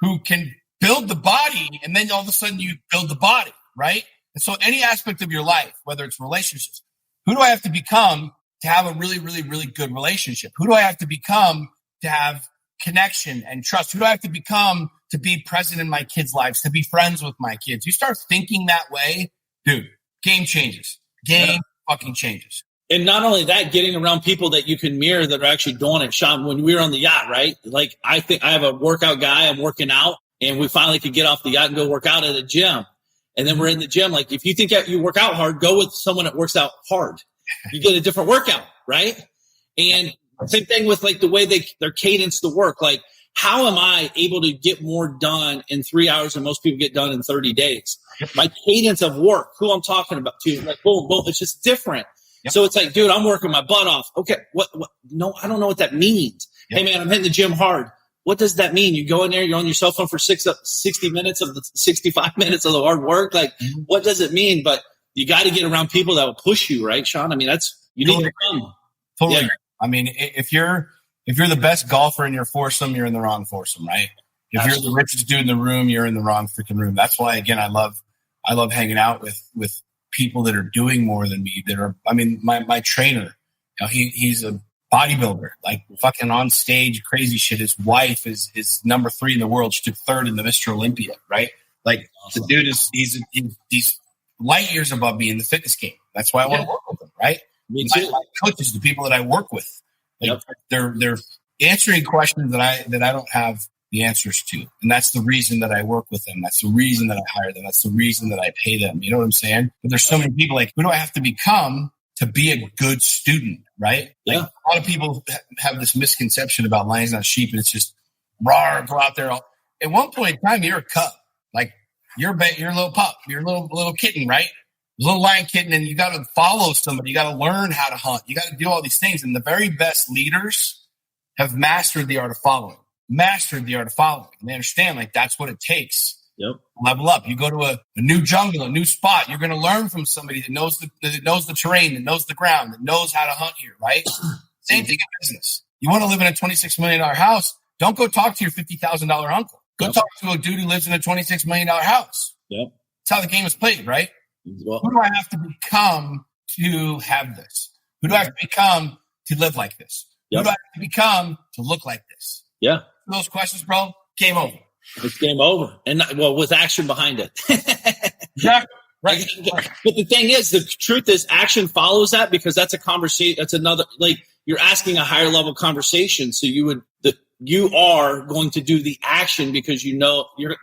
who can build the body, and then all of a sudden you build the body, right? And so any aspect of your life, whether it's relationships, who do I have to become to have a really, really, really good relationship? Who do I have to become to have connection and trust? Who do I have to become to be present in my kids' lives, to be friends with my kids? You start thinking that way, dude, game changes. Fucking changes. And not only that, getting around people that you can mirror that are actually doing it. Sean, when we were on the yacht, right? I think I have a workout guy, I'm working out, and we finally could get off the yacht and go work out at a gym. And then we're in the gym. If you think you work out hard, go with someone that works out hard. You get a different workout, right? And same thing with like the way their cadence to work. Like, how am I able to get more done in 3 hours than most people get done in 30 days? My cadence of work, who I'm talking about to, like, boom, boom, it's just different. Yep. So it's like, dude, I'm working my butt off. Okay. What? No, I don't know what that means. Yep. Hey man, I'm hitting the gym hard. What does that mean? You go in there, you're on your cell phone for 60 minutes of the 65 minutes of the hard work. Like, what does it mean? But you got to get around people that will push you, right, Sean? I mean, you need to come. Totally. Yeah. I mean, if you're the best golfer in your foursome, you're in the wrong foursome, right? If Absolutely. You're the richest dude in the room, you're in the wrong freaking room. That's why, again, I love hanging out with people that are doing more than me. My trainer, he's a bodybuilder, like fucking on stage, crazy shit. His wife is number 3 in the world. She took 3rd in the Mr. Olympia, right? Like awesome. The dude he's light years above me in the fitness game. That's why I want to work with him, right? Me too. My coaches, the people that I work with, like, they're answering questions that I don't have the answers to. And that's the reason that I work with them. That's the reason that I hire them. That's the reason that I pay them. You know what I'm saying? But there's so many people like, who do I have to become to be a good student, right? Like, a lot of people have this misconception about lions, not sheep, and it's just raw, go out there. At one point in time, you're a cub. Like, you're a little pup. You're a little kitten, right? Little lion kitten, and you got to follow somebody. You got to learn how to hunt. You got to do all these things. And the very best leaders have mastered the art of following. And they understand, like, that's what it takes. Yep. Level up. You go to a new jungle, a new spot. You're going to learn from somebody that knows the terrain, that knows the ground, that knows how to hunt here, right? Same thing in business. You want to live in a $26 million house? Don't go talk to your $50,000 uncle. Go talk to a dude who lives in a $26 million house. Yep. That's how the game is played, right? Well, who do I have to become to have this? Who do I have to become to live like this? Yep. Who do I have to become to look like this? Yeah. Those questions, bro, game over. It's game over. And with action behind it. Yeah. Right. But the thing is, the truth is action follows that, because that's a conversation. That's another, like, you're asking a higher level conversation. So you are going to do the action because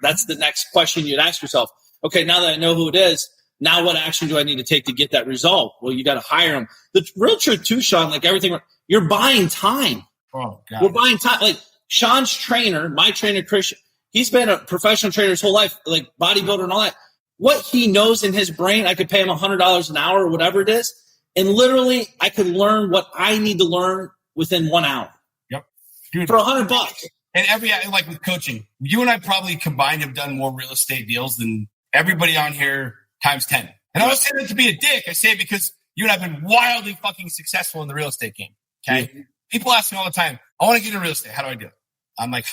that's the next question you'd ask yourself. Okay, now that I know who it is, now what action do I need to take to get that result? Well, you got to hire them. The real truth too, Sean, like everything, you're buying time. Oh, God. We're buying time. Like Sean's trainer, my trainer, Christian, he's been a professional trainer his whole life, like bodybuilder and all that. What he knows in his brain, I could pay him $100 an hour or whatever it is. And literally I could learn what I need to learn within 1 hour. Yep. Dude, for $100. And like with coaching, you and I probably combined have done more real estate deals than everybody on here times 10. And I don't say that to be a dick. I say it because you and I have been wildly fucking successful in the real estate game. Okay. Mm-hmm. People ask me all the time, I want to get into real estate. How do I do it? I'm like,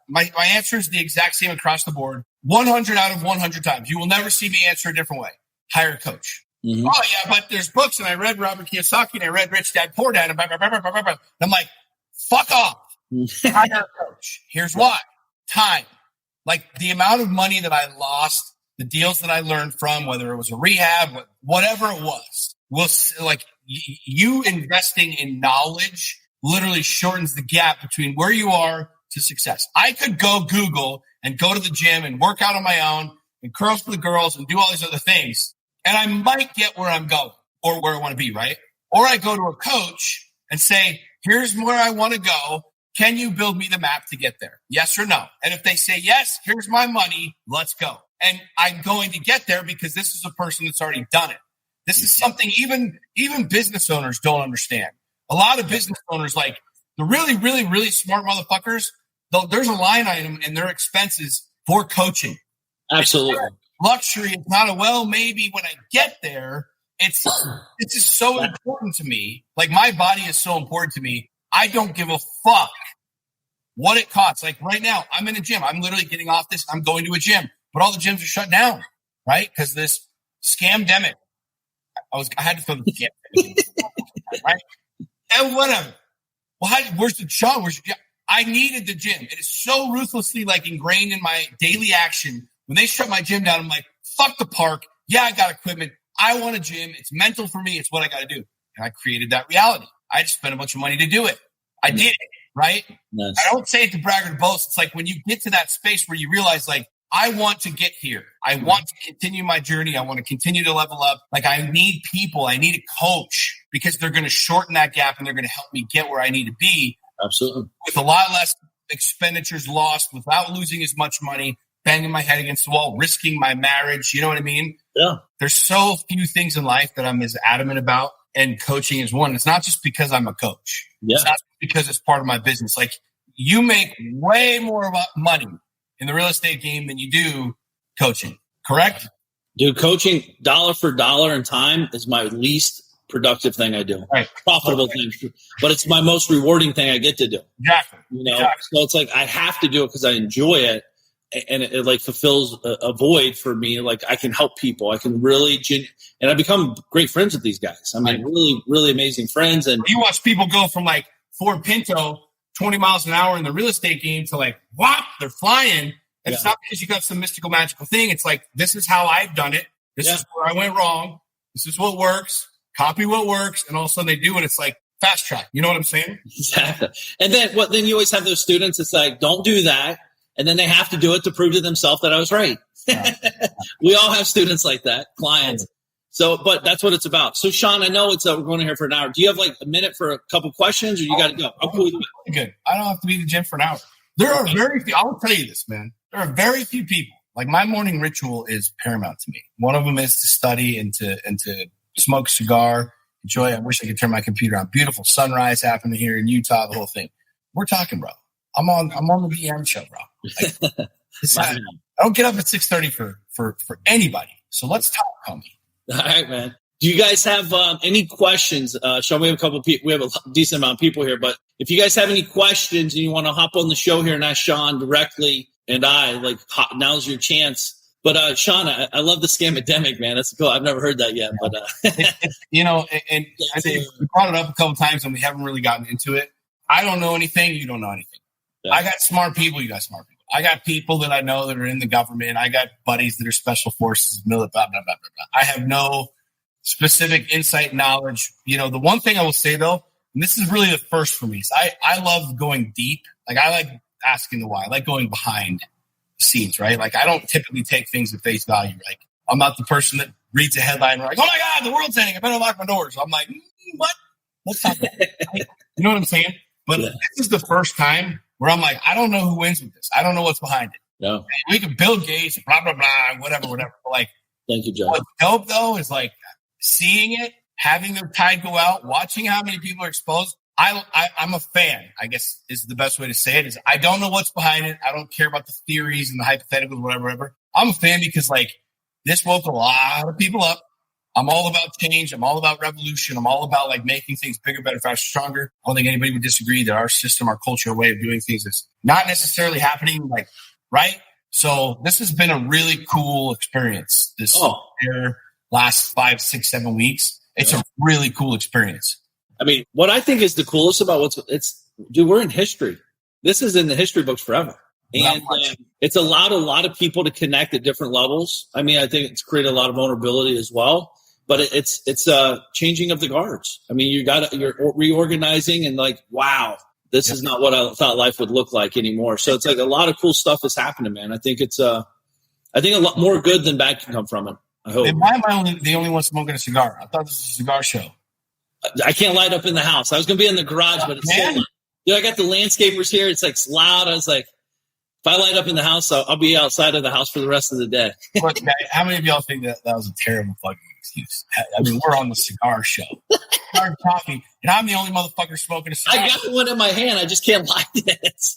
my answer is the exact same across the board. 100 out of 100 times. You will never see me answer a different way. Hire a coach. Mm-hmm. Oh yeah, but there's books, and I read Robert Kiyosaki, and I read Rich Dad Poor Dad, and blah, blah, blah, blah, blah, blah. I'm like, fuck off. Hire a coach. Here's why. Time. Like the amount of money that I lost, the deals that I learned from, whether it was a rehab, whatever it was like you investing in knowledge literally shortens the gap between where you are to success. I could go Google and go to the gym and work out on my own and curls for the girls and do all these other things, and I might get where I'm going or where I want to be, right? Or I go to a coach and say, here's where I want to go. Can you build me the map to get there? Yes or no? And if they say yes, here's my money. Let's go. And I'm going to get there because this is a person that's already done it. This is something even business owners don't understand. A lot of business owners, like the really, really, really smart motherfuckers, there's a line item in their expenses for coaching. Absolutely. Luxury. It's not maybe when I get there, it's just so important to me. Like my body is so important to me. I don't give a fuck what it costs. Like right now, I'm in a gym. I'm literally getting off this. I'm going to a gym, but all the gyms are shut down, right? Because this scamdemic. I had to throw the scam, right? And whatever. Well, where's the Sean? I needed the gym. It is so ruthlessly like ingrained in my daily action. When they shut my gym down, I'm like, fuck the park. Yeah, I got equipment. I want a gym. It's mental for me. It's what I got to do. And I created that reality. I just spent a bunch of money to do it. I did it, right? Nice. I don't say it to brag or boast. It's like when you get to that space where you realize, like, I want to get here. I want to continue my journey. I want to continue to level up. Like, I need people. I need a coach. because they're going to shorten that gap and they're going to help me get where I need to be. Absolutely. With a lot less expenditures lost, without losing as much money, banging my head against the wall, risking my marriage. You know what I mean? Yeah. There's so few things in life that I'm as adamant about, and coaching is one. It's not just because I'm a coach. Yeah. It's not because it's part of my business. Like, you make way more money in the real estate game than you do coaching, correct? Dude, coaching dollar for dollar and time is my least productive thing I do. Right. Profitable thing, but it's my most rewarding thing I get to do. Exactly. You know, so it's like I have to do it because I enjoy it, and it like fulfills a void for me. Like, I can help people. I can really, and I become great friends with these guys. I mean, really, really amazing friends. And you watch people go from like Ford Pinto, 20 miles an hour in the real estate game to like, whop, they're flying. And it's not because you got some mystical, magical thing. It's like, this is how I've done it. This is where I went wrong. This is what works. Copy what works. And all of a sudden they do it. It's like fast track. You know what I'm saying? Exactly. And then then you always have those students. It's like, don't do that. And then they have to do it to prove to themselves that I was right. We all have students like that, clients. So, but that's what it's about. So, Sean, I know we're going in here for an hour. Do you have like a minute for a couple questions, or you got to go? I'm cool with it. Good. I don't have to be in the gym for an hour. There are very few. I'll tell you this, man. There are very few people. Like, my morning ritual is paramount to me. One of them is to study and to smoke a cigar, enjoy. I wish I could turn my computer on. Beautiful sunrise happening here in Utah. The whole thing. We're talking, bro. I'm on the DM show, bro. Like, I don't get up at 6:30 for anybody. So let's talk, homie. All right, man. Do you guys have any questions? Sean, we have a couple of people. We have a decent amount of people here, but if you guys have any questions and you want to hop on the show here and ask Sean directly, and now's your chance. But Sean, I love the scamdemic, man. That's cool. I've never heard that yet, but you know, and I think we brought it up a couple times and we haven't really gotten into it. I don't know anything. You don't know anything. Yeah. I got smart people. You got smart people. I got people that I know that are in the government. I got buddies that are special forces, military, blah, blah, blah, blah, blah. I have no specific insight knowledge. You know, the one thing I will say, though, and this is really the first for me, is I love going deep. Like, I like asking the why. I like going behind the scenes, right? Like, I don't typically take things at face value. Like, I'm not the person that reads a headline and like, oh, my God, the world's ending. I better lock my doors. I'm like, what? Let's talk about it. You know what I'm saying? But this is the first time where I'm like, I don't know who wins with this. I don't know what's behind it. No. We can Bill Gates, blah, blah, blah, whatever. But like, thank you, Joe. What's dope, though, is like seeing it, having the tide go out, watching how many people are exposed. I'm a fan, I guess is the best way to say it. Is I don't know what's behind it. I don't care about the theories and the hypotheticals, whatever. I'm a fan because, like, this woke a lot of people up. I'm all about change. I'm all about revolution. I'm all about, like, making things bigger, better, faster, stronger. I don't think anybody would disagree that our system, our culture, our way of doing things is not necessarily happening, like, right? So this has been a really cool experience this last 5, 6, 7 weeks. It's a really cool experience. I mean, what I think is the coolest about dude, we're in history. This is in the history books forever. And it's allowed a lot of people to connect at different levels. I mean, I think it's created a lot of vulnerability as well. But it's a changing of the guards. I mean, you're reorganizing and like, wow, this is not what I thought life would look like anymore. So it's like a lot of cool stuff is happening, man. I think a lot more good than bad can come from it. I hope. Why am I the only one smoking a cigar? I thought this was a cigar show. I can't light up in the house. I was going to be in the garage, but it's so loud. Dude, I got the landscapers here. It's like loud. I was like, if I light up in the house, I'll be outside of the house for the rest of the day. But how many of y'all think that was a terrible fucking excuse? I mean, we're on the cigar show. Cigar coffee, and I'm the only motherfucker smoking a cigar. I got one in my hand. I just can't light it.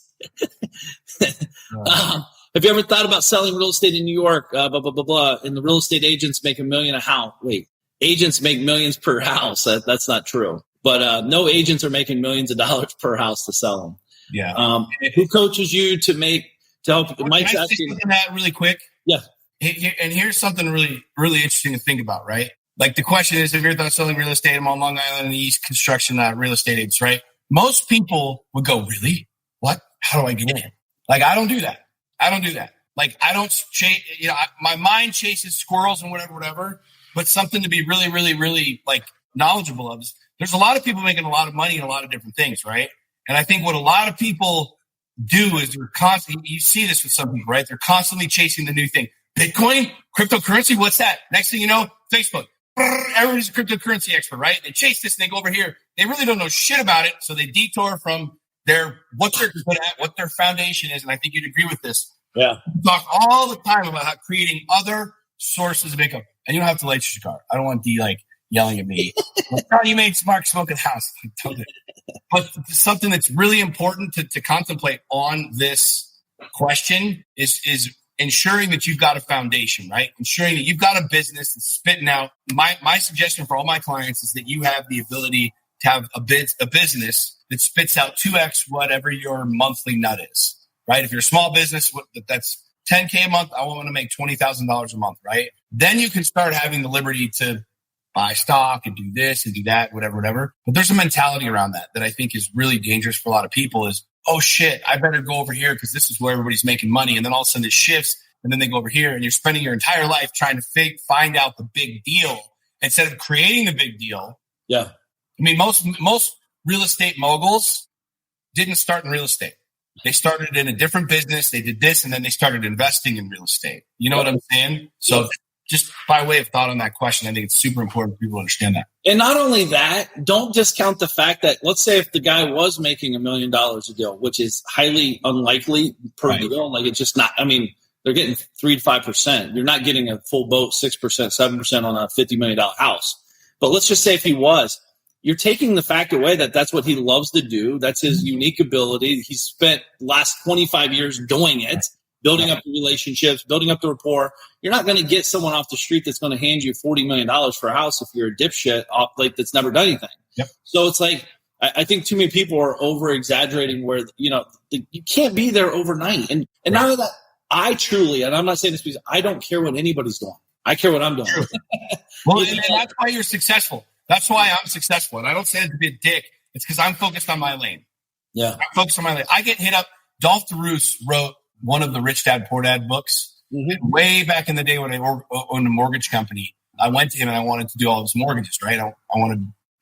Have you ever thought about selling real estate in New York? Blah, blah, blah, blah. And the real estate agents make $1 million a house. Wait, agents make millions per house. That's not true. But no agents are making millions of dollars per house to sell them. Yeah. Who coaches you to help? Mike's Can I asking say that really quick? Yeah. And here's something really, really interesting to think about, right? Like, the question is, if you're done selling real estate, I'm on Long Island in the East, construction, real estate agents, right? Most people would go, really? What? How do I get in? Like, I don't do that. Like, I don't chase, my mind chases squirrels and whatever, but something to be really, really, really, like, knowledgeable of is there's a lot of people making a lot of money in a lot of different things, right? And I think what a lot of people do is they're constantly, you see this with some people, right? They're constantly chasing the new thing. Bitcoin, cryptocurrency, what's that? Next thing you know, Facebook. everybody's a cryptocurrency expert, right? They chase this and they go over here. They really don't know shit about it. So they detour from what they're good at, what their foundation is. And I think you'd agree with this. Yeah. We talk all the time about how creating other sources of income. And you don't have to light your cigar. I don't want D yelling at me. You made Mark smoke at the house. But something that's really important to contemplate on this question is ensuring that you've got a foundation, right? Ensuring that you've got a business that's spitting out. My suggestion for all my clients is that you have the ability to have a business that spits out 2x whatever your monthly nut is, right? If you're a small business, that's $10K a month. I want to make $20,000 a month, right? Then you can start having the liberty to buy stock and do this and do that, whatever. But there's a mentality around that I think is really dangerous for a lot of people is, oh shit, I better go over here because this is where everybody's making money. And then all of a sudden it shifts and then they go over here and you're spending your entire life trying to find out the big deal instead of creating the big deal. Yeah. I mean, most real estate moguls didn't start in real estate. They started in a different business. They did this and then they started investing in real estate. You know what I'm saying? So just by way of thought on that question, I think it's super important for people to understand that. And not only that, don't discount the fact that, let's say if the guy was making $1 million a deal, which is highly unlikely per deal, like it's just not, I mean, they're getting 3 to 5%. You're not getting a full boat, 6%, 7% on a $50 million house. But let's just say if he was, you're taking the fact away that that's what he loves to do. That's his unique ability. He's spent the last 25 years doing it. Building up the relationships, building up the rapport. You're not going to get someone off the street that's going to hand you $40 million for a house if you're a dipshit that's never done anything. Yep. So it's like, I think too many people are over exaggerating where, you can't be there overnight. And now that I truly, and I'm not saying this because I don't care what anybody's doing. I care what I'm doing. Well, and that's why you're successful. That's why I'm successful. And I don't say it to be a dick. It's because I'm focused on my lane. Yeah. I'm focused on my lane. I get hit up. Dolph DeRoos wrote one of the Rich Dad Poor Dad books way back in the day when I owned a mortgage company. I went to him and I wanted to do all his mortgages, right?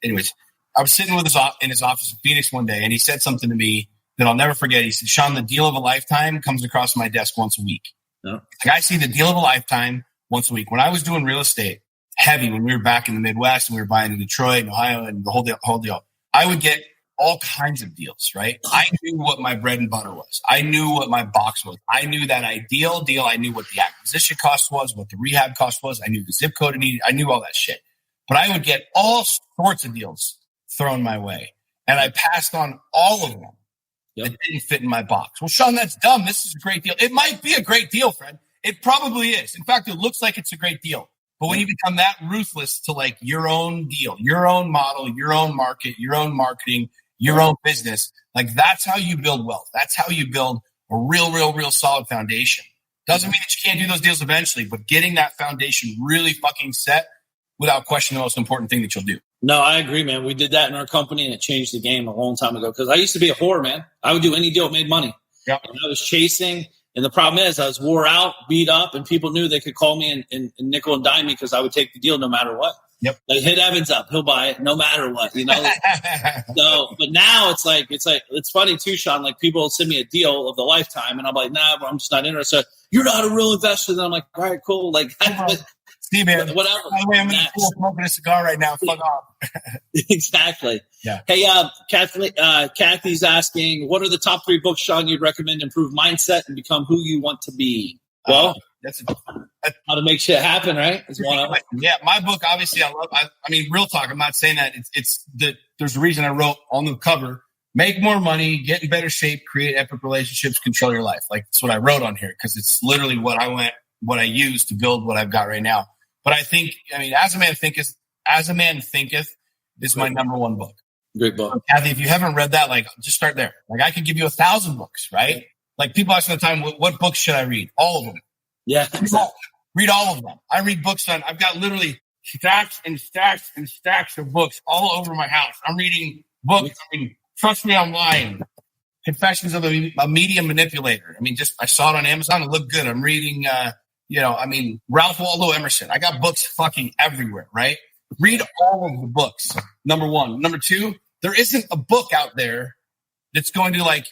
Anyways, I was sitting in his office in Phoenix one day and he said something to me that I'll never forget. He said, Sean, the deal of a lifetime comes across my desk once a week. Yeah. Like I see the deal of a lifetime once a week. When I was doing real estate heavy, when we were back in the Midwest and we were buying in Detroit and Ohio and the whole deal, I would get all kinds of deals, right? I knew what my bread and butter was. I knew what my box was. I knew that ideal deal. I knew what the acquisition cost was, what the rehab cost was. I knew the zip code I needed. I knew all that shit. But I would get all sorts of deals thrown my way. And I passed on all of them that didn't fit in my box. Well, Sean, that's dumb. This is a great deal. It might be a great deal, Fred. It probably is. In fact, it looks like it's a great deal. But when you become that ruthless to like your own deal, your own model, your own market, your own marketing, your own business, like that's how you build wealth. That's how you build a real solid foundation. Doesn't mean that you can't do those deals eventually, but getting that foundation really fucking set, without question, the most important thing that you'll do. No, I agree, man. We did that in our company and it changed the game a long time ago because I used to be a whore, man. I would do any deal that made money. Yep. And I was chasing. And the problem is I was wore out, beat up, and people knew they could call me and nickel and dime me because I would take the deal no matter what. Yep. Like hit Evans up, he'll buy it no matter what, So, but now it's funny too, Sean. Like people will send me a deal of the lifetime, and I'm like, nah, I'm just not interested. You're not a real investor. Then I'm like, all right, cool. Like, see, man. Whatever. By the way, I'm in the pool smoking a cigar right now. Fuck off. Exactly. Yeah. Hey, Kathy's asking, what are the top 3 books, Sean, you'd recommend to improve mindset and become who you want to be? Well, how to make shit happen, right? Is one of them. Yeah, my book, obviously, I mean, real talk. I'm not saying that. It's that there's a reason I wrote on the cover, make more money, get in better shape, create epic relationships, control your life. Like that's what I wrote on here because it's literally what I use to build what I've got right now. But I think, As a Man Thinketh is my number 1 book. Great book. Kathy, if you haven't read that, like just start there. Like I could give you 1,000 books, right? Like people ask me all the time, what books should I read? All of them. Yeah. Read all of them. I read books I've got literally stacks and stacks and stacks of books all over my house. I'm reading books. Trust Me Online, Confessions of a Media Manipulator. I saw it on Amazon. It looked good. I'm reading, Ralph Waldo Emerson. I got books fucking everywhere, right? Read all of the books, number 1. Number 2, there isn't a book out there that's going to like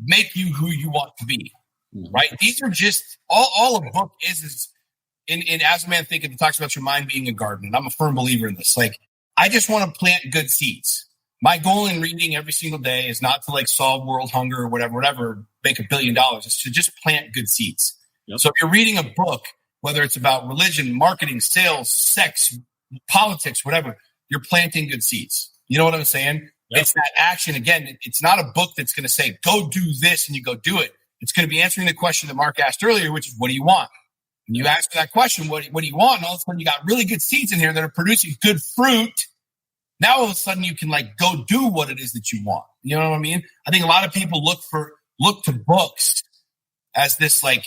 make you who you want to be. Right? These are just all a book is in As a Man Thinketh, it talks about your mind being a garden. And I'm a firm believer in this. Like, I just want to plant good seeds. My goal in reading every single day is not to like solve world hunger or whatever, make $1 billion. It's to just plant good seeds. Yep. So if you're reading a book, whether it's about religion, marketing, sales, sex, politics, whatever, you're planting good seeds. You know what I'm saying? Yep. It's that action. Again, it's not a book that's going to say, go do this and you go do it. It's going to be answering the question that Mark asked earlier, which is, what do you want? And you ask that question, what do you want? And all of a sudden you got really good seeds in here that are producing good fruit. Now all of a sudden you can like go do what it is that you want. You know what I mean? I think a lot of people look to books as this like,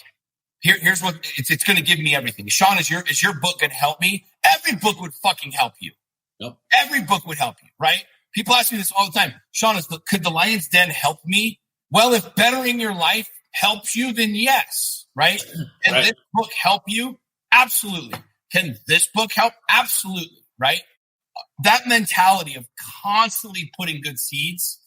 here's what it's going to give me everything. Sean, is your book going to help me? Every book would fucking help you. Yep. Every book would help you, right? People ask me this all the time. Sean, could the Lion's Den help me? Well, if bettering your life helps you, then yes, right? Can this book help you? Absolutely. Can this book help? Absolutely, right? That mentality of constantly putting good seeds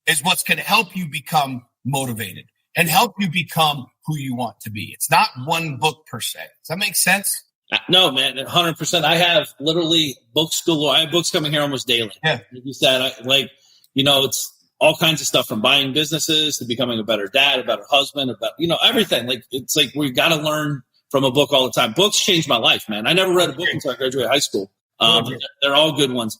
is what's going to help you become motivated and help you become who you want to be. It's not one book per se. Does that make sense? No, man, 100%. I have literally books galore. I have books coming here almost daily. Yeah. Like you said, it's all kinds of stuff from buying businesses to becoming a better dad, a better husband, about, everything. Like, it's like we've got to learn from a book all the time. Books changed my life, man. I never read a book until I graduated high school. They're all good ones.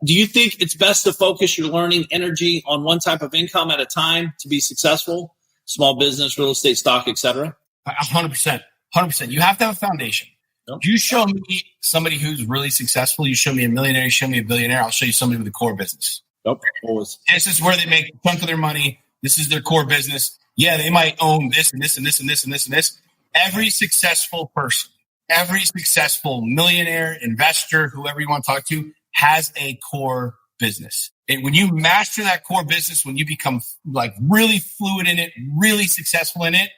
Do you think it's best to focus your learning energy on one type of income at a time to be successful? Small business, real estate, stock, etc. 100%. 100%. You have to have a foundation. Yep. You show me somebody who's really successful. You show me a millionaire. You show me a billionaire. I'll show you somebody with a core business. Yep. Always. This is where they make a chunk of their money. This is their core business. Yeah, they might own this and this and this and this and this and this. Every successful person, every successful millionaire, investor, whoever you want to talk to, has a core business. And when you master that core business, when you become like really fluid in it, really successful in it,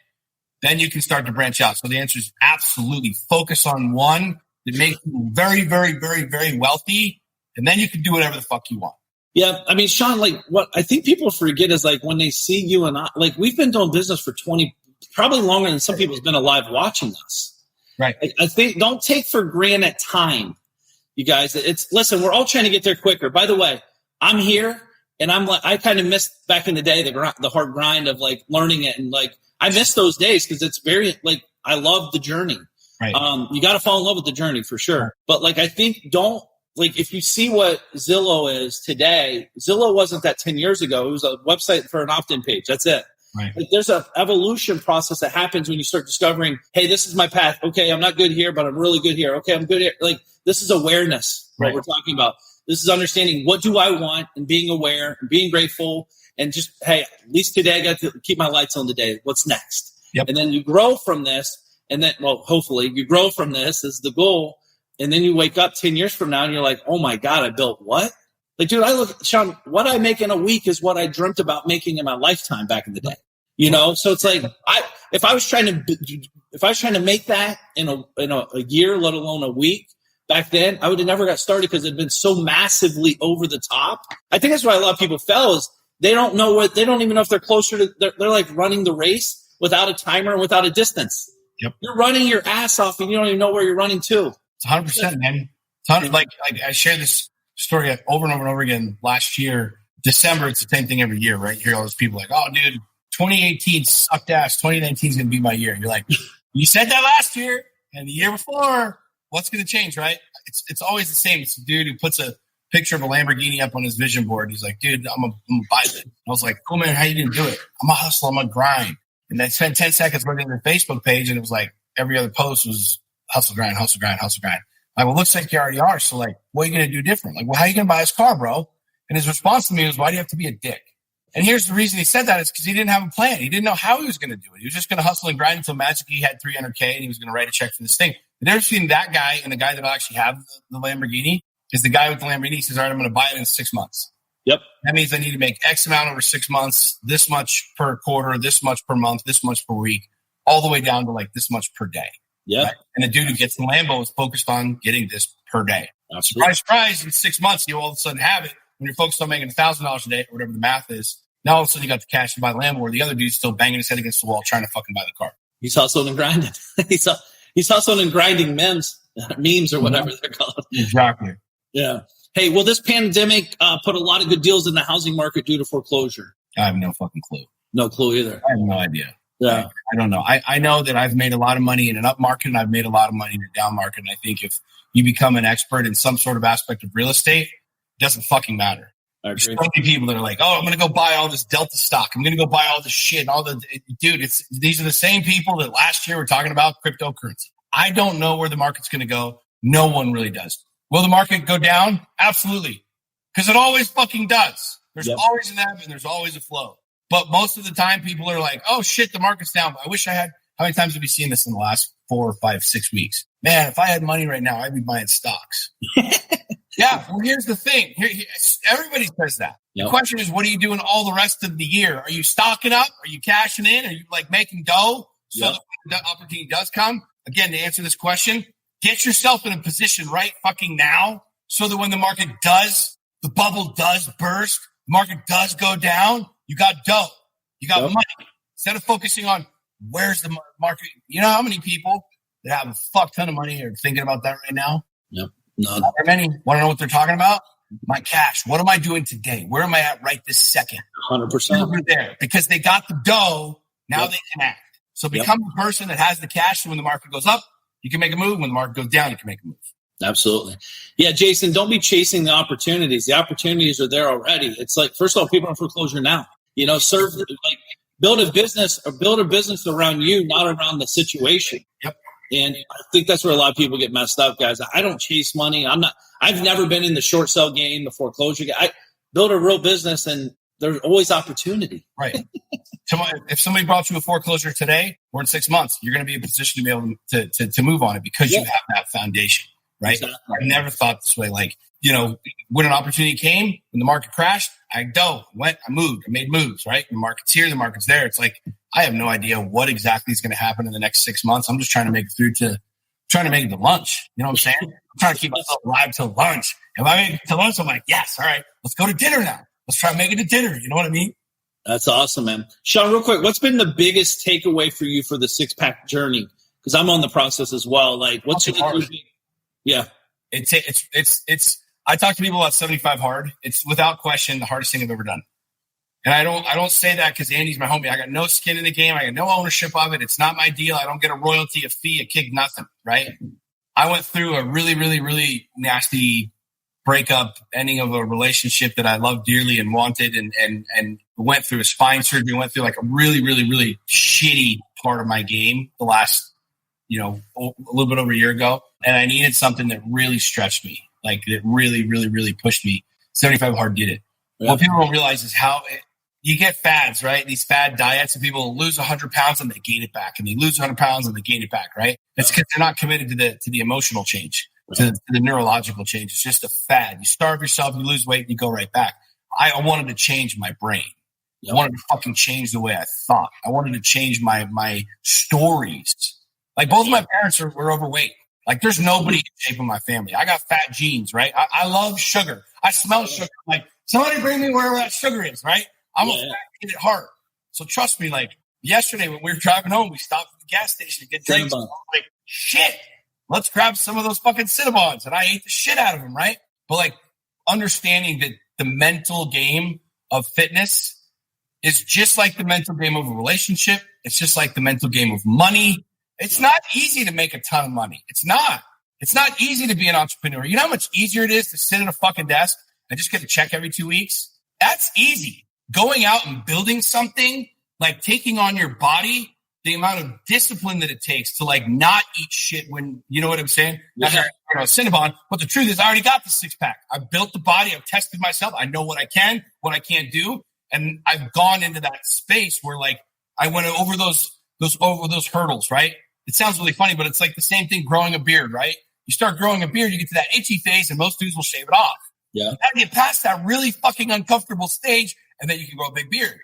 then you can start to branch out. So the answer is absolutely focus on one that makes you very, very, very, very wealthy. And then you can do whatever the fuck you want. Yeah. I mean, Sean, like what I think people forget is like when they see you and I, like we've been doing business for 20, probably longer than some people's been alive watching us. Right. I think don't take for granted time, you guys. Listen, we're all trying to get there quicker. By the way, I'm here and I'm like, I kind of missed back in the day, the hard grind of like learning it. And like, I miss those days because it's very like, I love the journey. Right. You got to fall in love with the journey for sure. Right. But like, I think if you see what Zillow is today, Zillow wasn't that 10 years ago. It was a website for an opt-in page. That's it. Right. Like there's an evolution process that happens when you start discovering, hey, this is my path. Okay, I'm not good here, but I'm really good here. Okay, I'm good here. Like this is awareness, what we're talking about. This is understanding what do I want and being aware and being grateful and just, hey, at least today I got to keep my lights on today. What's next? Yep. And then you grow from this. And then, well, hopefully you grow from this is the goal. And then you wake up 10 years from now and you're like, oh my God, I built what? Like, dude, Sean, what I make in a week is what I dreamt about making in my lifetime back in the day. So it's like, if I was trying to make that in a year, let alone a week back then, I would have never got started because it had been so massively over the top. I think that's why a lot of people fail is they don't even know if they're closer to, they're like running the race without a timer and without a distance. Yep. You're running your ass off and you don't even know where you're running to. It's 100%, man. It's 100. Like I share this story over and over and over again. Last year, December, it's the same thing every year, right? You hear all those people like, oh, dude, 2018 sucked ass. 2019 is going to be my year. You're like, you said that last year and the year before. What's going to change, right? It's always the same. It's a dude who puts a picture of a Lamborghini up on his vision board. He's like, dude, I'm gonna buy it. I was like, cool, man, how you going to do it? I'm a hustle. I'm a grind. And I spent 10 seconds looking at their Facebook page, and it was like every other post was hustle, grind, hustle, grind, hustle, grind. Like, well, looks like you already are. So, like, what are you going to do different? Like, well, how are you going to buy his car, bro? And his response to me was, why do you have to be a dick? And here's the reason he said that is because he didn't have a plan. He didn't know how he was going to do it. He was just going to hustle and grind until magically he had $300K and he was going to write a check for this thing. The difference between that guy and the guy that will actually have the Lamborghini is the guy with the Lamborghini says, all right, I'm going to buy it in 6 months. Yep. That means I need to make X amount over 6 months, this much per quarter, this much per month, this much per week, all the way down to like this much per day. Yeah. Right? And the dude who gets the Lambo is focused on getting this per day. Absolutely. Surprise, in 6 months, you all of a sudden have it. When you're focused on making $1,000 a day or whatever the math is, now all of a sudden you got the cash to buy the Lambo, where the other dude's still banging his head against the wall trying to fucking buy the car. He's hustling and grinding. He's hustling and grinding memes or whatever they're called. Exactly. Yeah. Hey, will this pandemic put a lot of good deals in the housing market due to foreclosure? I have no fucking clue. No clue either. I have no idea. Yeah. I don't know. I know that I've made a lot of money in an up market and I've made a lot of money in a down market. And I think if you become an expert in some sort of aspect of real estate, it doesn't fucking matter. There's so many people that are like, oh, I'm going to go buy all this Delta stock. I'm going to go buy all this shit. These are the same people that last year were talking about cryptocurrency. I don't know where the market's going to go. No one really does. Will the market go down? Absolutely. Because it always fucking does. There's always an ebb and there's always a flow. But most of the time people are like, oh shit, the market's down. I wish I had, how many times have you seen this in the last 4 or 5, 6 weeks? Man, if I had money right now, I'd be buying stocks. Yeah. Well, here's the thing. Everybody says that. Yep. The question is, what are you doing all the rest of the year? Are you stocking up? Are you cashing in? Are you like making dough so that when the opportunity does come? Again, to answer this question, get yourself in a position right fucking now so that when the market does, the bubble does burst, the market does go down, you got dough. You got money. Instead of focusing on where's the market. You know how many people that have a fuck ton of money are thinking about that right now? Yep. None. Not very many. Want to know what they're talking about? My cash. What am I doing today? Where am I at right this second? 100%. Over there. Because they got the dough, now they can act. So become the person that has the cash, so when the market goes up, you can make a move. When the market goes down, you can make a move. Absolutely. Yeah, Jason, don't be chasing the opportunities. The opportunities are there already. It's like, first of all, people are in foreclosure now. You know, build a business around you, not around the situation. Yep. And I think that's where a lot of people get messed up, guys. I don't chase money. I've never been in the short sell game, the foreclosure game. I build a real business and there's always opportunity. Right. If somebody brought you a foreclosure today or in 6 months, you're going to be in a position to be able to move on it because you have that foundation. Right. Exactly. I never thought this way. Like, you know, when an opportunity came, when the market crashed, I moved, I made moves, right? The market's here, the market's there. It's like, I have no idea what exactly is going to happen in the next 6 months. I'm just trying to make it to lunch. You know what I'm saying? I'm trying to keep myself alive till lunch. If I make it to lunch, I'm like, yes, all right, let's go to dinner now. Let's try to make it to dinner. You know what I mean? That's awesome, man. Sean, real quick, what's been the biggest takeaway for you for the 6-pack journey? Because I'm on the process as well. Like, what's yeah. It's I talk to people about 75 hard. It's without question the hardest thing I've ever done. And I don't say that because Andy's my homie. I got no skin in the game. I got no ownership of it. It's not my deal. I don't get a royalty, a fee, a kick, nothing, right? I went through a really, really, really nasty breakup, ending of a relationship that I loved dearly and wanted, and went through a spine surgery, went through like a really, really, really shitty part of my game the last, a little bit over a year ago. And I needed something that really stretched me, like that really, really, really pushed me. 75 hard did it. Yeah. What people don't realize is how you get fads, right? These fad diets, and people lose 100 pounds and they gain it back, and they lose 100 pounds and they gain it back, right? It's because they're not committed to the emotional change, to the neurological change. It's just a fad. You starve yourself, you lose weight, and you go right back. I wanted to change my brain. I wanted to fucking change the way I thought. I wanted to change my stories. Like both of my parents were overweight. Like there's nobody in shape in my family. I got fat genes, right? I love sugar. I smell sugar. Like somebody bring me wherever that sugar is, right? I'm a fat kid at heart. So trust me, like yesterday when we were driving home, we stopped at the gas station to get drinks. I'm like, shit, let's grab some of those fucking Cinnabons. And I ate the shit out of them, right? But like understanding that the mental game of fitness is just like the mental game of a relationship. It's just like the mental game of money. It's not easy to make a ton of money. It's not. It's not easy to be an entrepreneur. You know how much easier it is to sit at a fucking desk and just get a check every 2 weeks? That's easy. Going out and building something, like taking on your body, the amount of discipline that it takes to like not eat shit when, you know what I'm saying? Yeah. Cinnabon. But the truth is I already got the 6-pack. I've built the body. I've tested myself. I know what I can, what I can't do. And I've gone into that space where like I went over those hurdles, right? It sounds really funny, but it's like the same thing growing a beard, right? You start growing a beard, you get to that itchy phase, and most dudes will shave it off. Yeah. You gotta get past that really fucking uncomfortable stage, and then you can grow a big beard.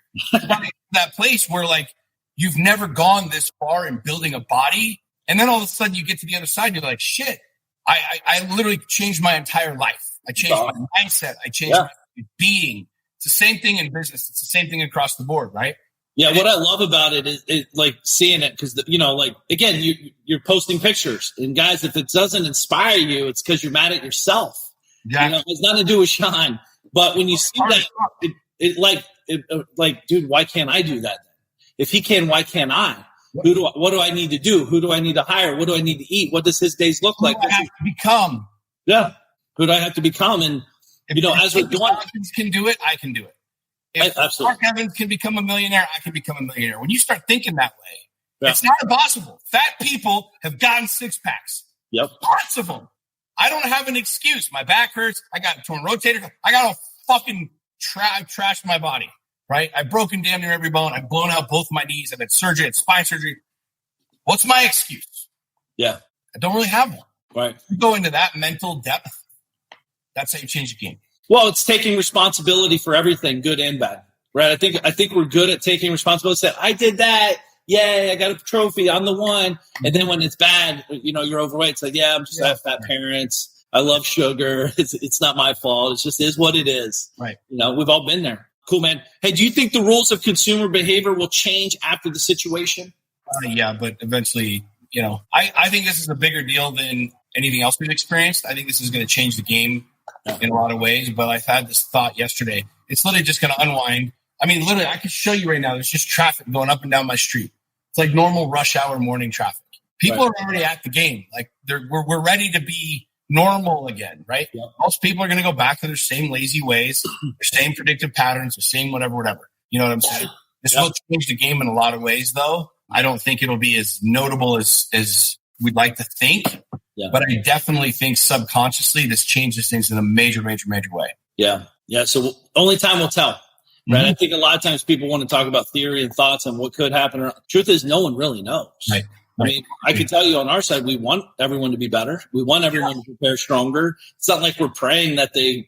That place where like you've never gone this far in building a body, and then all of a sudden you get to the other side, and you're like, shit, I literally changed my entire life. I changed my mindset. I changed my being. It's the same thing in business. It's the same thing across the board, right? Yeah, what I love about it is like seeing it because, like, again, you're posting pictures. And guys, if it doesn't inspire you, it's because you're mad at yourself. Exactly. It's nothing to do with Sean. But when you see that, like, dude, why can't I do that? If he can, why can't I? What do I need to do? Who do I need to hire? What do I need to eat? What does his days look like? Who do I have to become? Yeah. Who do I have to become? And, as we're doing, Evans can do it, I can do it. If Absolutely. Mark Evans can become a millionaire, I can become a millionaire. When you start thinking that way, it's not impossible. Fat people have gotten six packs. Yep. Lots of them. I don't have an excuse. My back hurts. I got a torn rotator. I got a fucking trash in my body, right? I've broken damn near every bone. I've blown out both my knees. I've had surgery, had spine surgery. What's my excuse? Yeah. I don't really have one. Right. You go into that mental depth, that's how you change the game. Well, it's taking responsibility for everything, good and bad, right? I think we're good at taking responsibility. Say, I did that. Yay, I got a trophy. I'm the one. And then when it's bad, you're overweight. It's like, I'm just I have fat parents. I love sugar. It's not my fault. It just is what it is. Right. We've all been there. Cool, man. Hey, do you think the rules of consumer behavior will change after the situation? Yeah, but eventually, I think this is a bigger deal than anything else we've experienced. I think this is going to change the game in a lot of ways, but I've had this thought yesterday. It's literally just going to unwind. I mean, literally, I can show you right now. There's just traffic going up and down my street. It's like normal rush hour morning traffic. People are already at the game. Like we're ready to be normal again, right? Yep. Most people are going to go back to their same lazy ways, their same predictive patterns, their same whatever. You know what I'm saying? This will change the game in a lot of ways, though. I don't think it'll be as notable as we'd like to think. Yeah. But I definitely think subconsciously this changes things in a major way. Yeah. Yeah. So only time will tell, right? Mm-hmm. I think a lot of times people want to talk about theory and thoughts and what could happen. Truth is, no one really knows. Right. I mean, I can tell you on our side, we want everyone to be better. We want everyone to prepare stronger. It's not like we're praying that it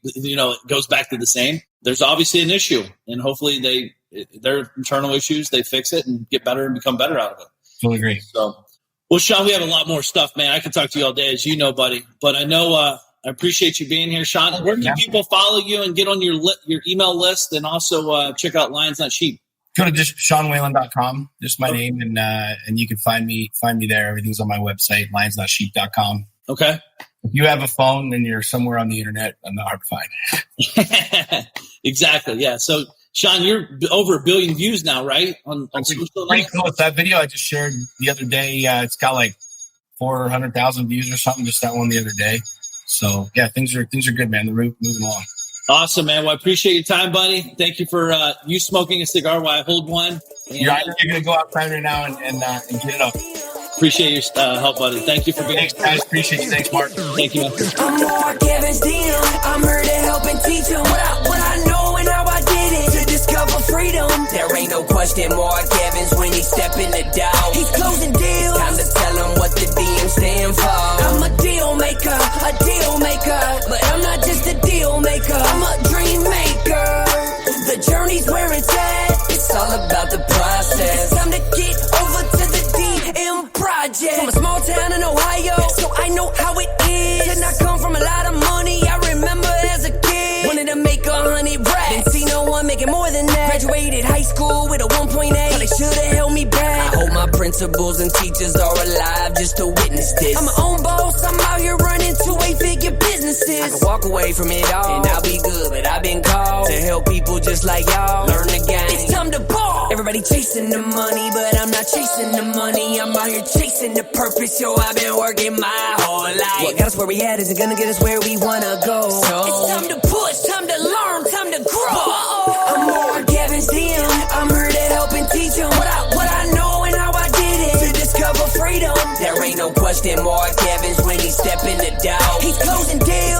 goes back to the same. There's obviously an issue, and hopefully their internal issues, they fix it and get better and become better out of it. Totally agree. So, well, Sean, we have a lot more stuff, man. I can talk to you all day, as you know, buddy. But I know I appreciate you being here, Sean. Where can people follow you and get on your email list, and also check out Lions Not Sheep? Go to just SeanWhalen.com, just my name, and you can find me there. Everything's on my website, lionsnotsheep.com. Okay. If you have a phone and you're somewhere on the internet, I'm not hard to find. Exactly. Yeah. So, Sean, you're over 1 billion views now, right? On social pretty cool. With that video I just shared the other day, it's got like 400,000 views or something. Just that one the other day. So yeah, things are good, man. They're moving along. Awesome, man. Well, I appreciate your time, buddy. Thank you for you smoking a cigar while I hold one. And, you're going to go outside right now and get it up. Appreciate your help, buddy. Thank you for being here. Thanks, guys. Appreciate you. Thanks, Mark. Thank you, man. I'm Mark Evans, DM. I'm here to help and teach them what I know and how I did it. To discover freedom. There ain't no question Mark Evans when he step in the door. He's closing deals. Time to tell him what the DM stand for. I'm a deal maker. But I'm not just a deal maker. I'm a dream maker. The journey's where it's at. It's all about the process. It's time to get over to the DM project. From a small town in Ohio, so I know how it is. Did not come from a lot of money. I remember as a kid, wanted to make 100 racks. Didn't see no one making more than that. Graduated high school with a 1.8. Thought they should have held me back. I hope my principals and teachers are alive just to witness this. I'm my own boss. I'm out here running 2-8-figure businesses. I can walk away from it all and I'll be good, but I've been called to help people just like y'all learn the game. It's time to ball. Everybody chasing the money, but I'm not chasing the money. I'm out here chasing the purpose. Yo, I've been working my whole life. What got us where we at isn't gonna get us where we wanna go. So it's time to push, time to learn, time to grow. I'm Mark Evans, DM. I'm here to help and teach them what I know and how I did it. To discover freedom. There ain't no question Mark Evans when he step in the door. He's closing deals.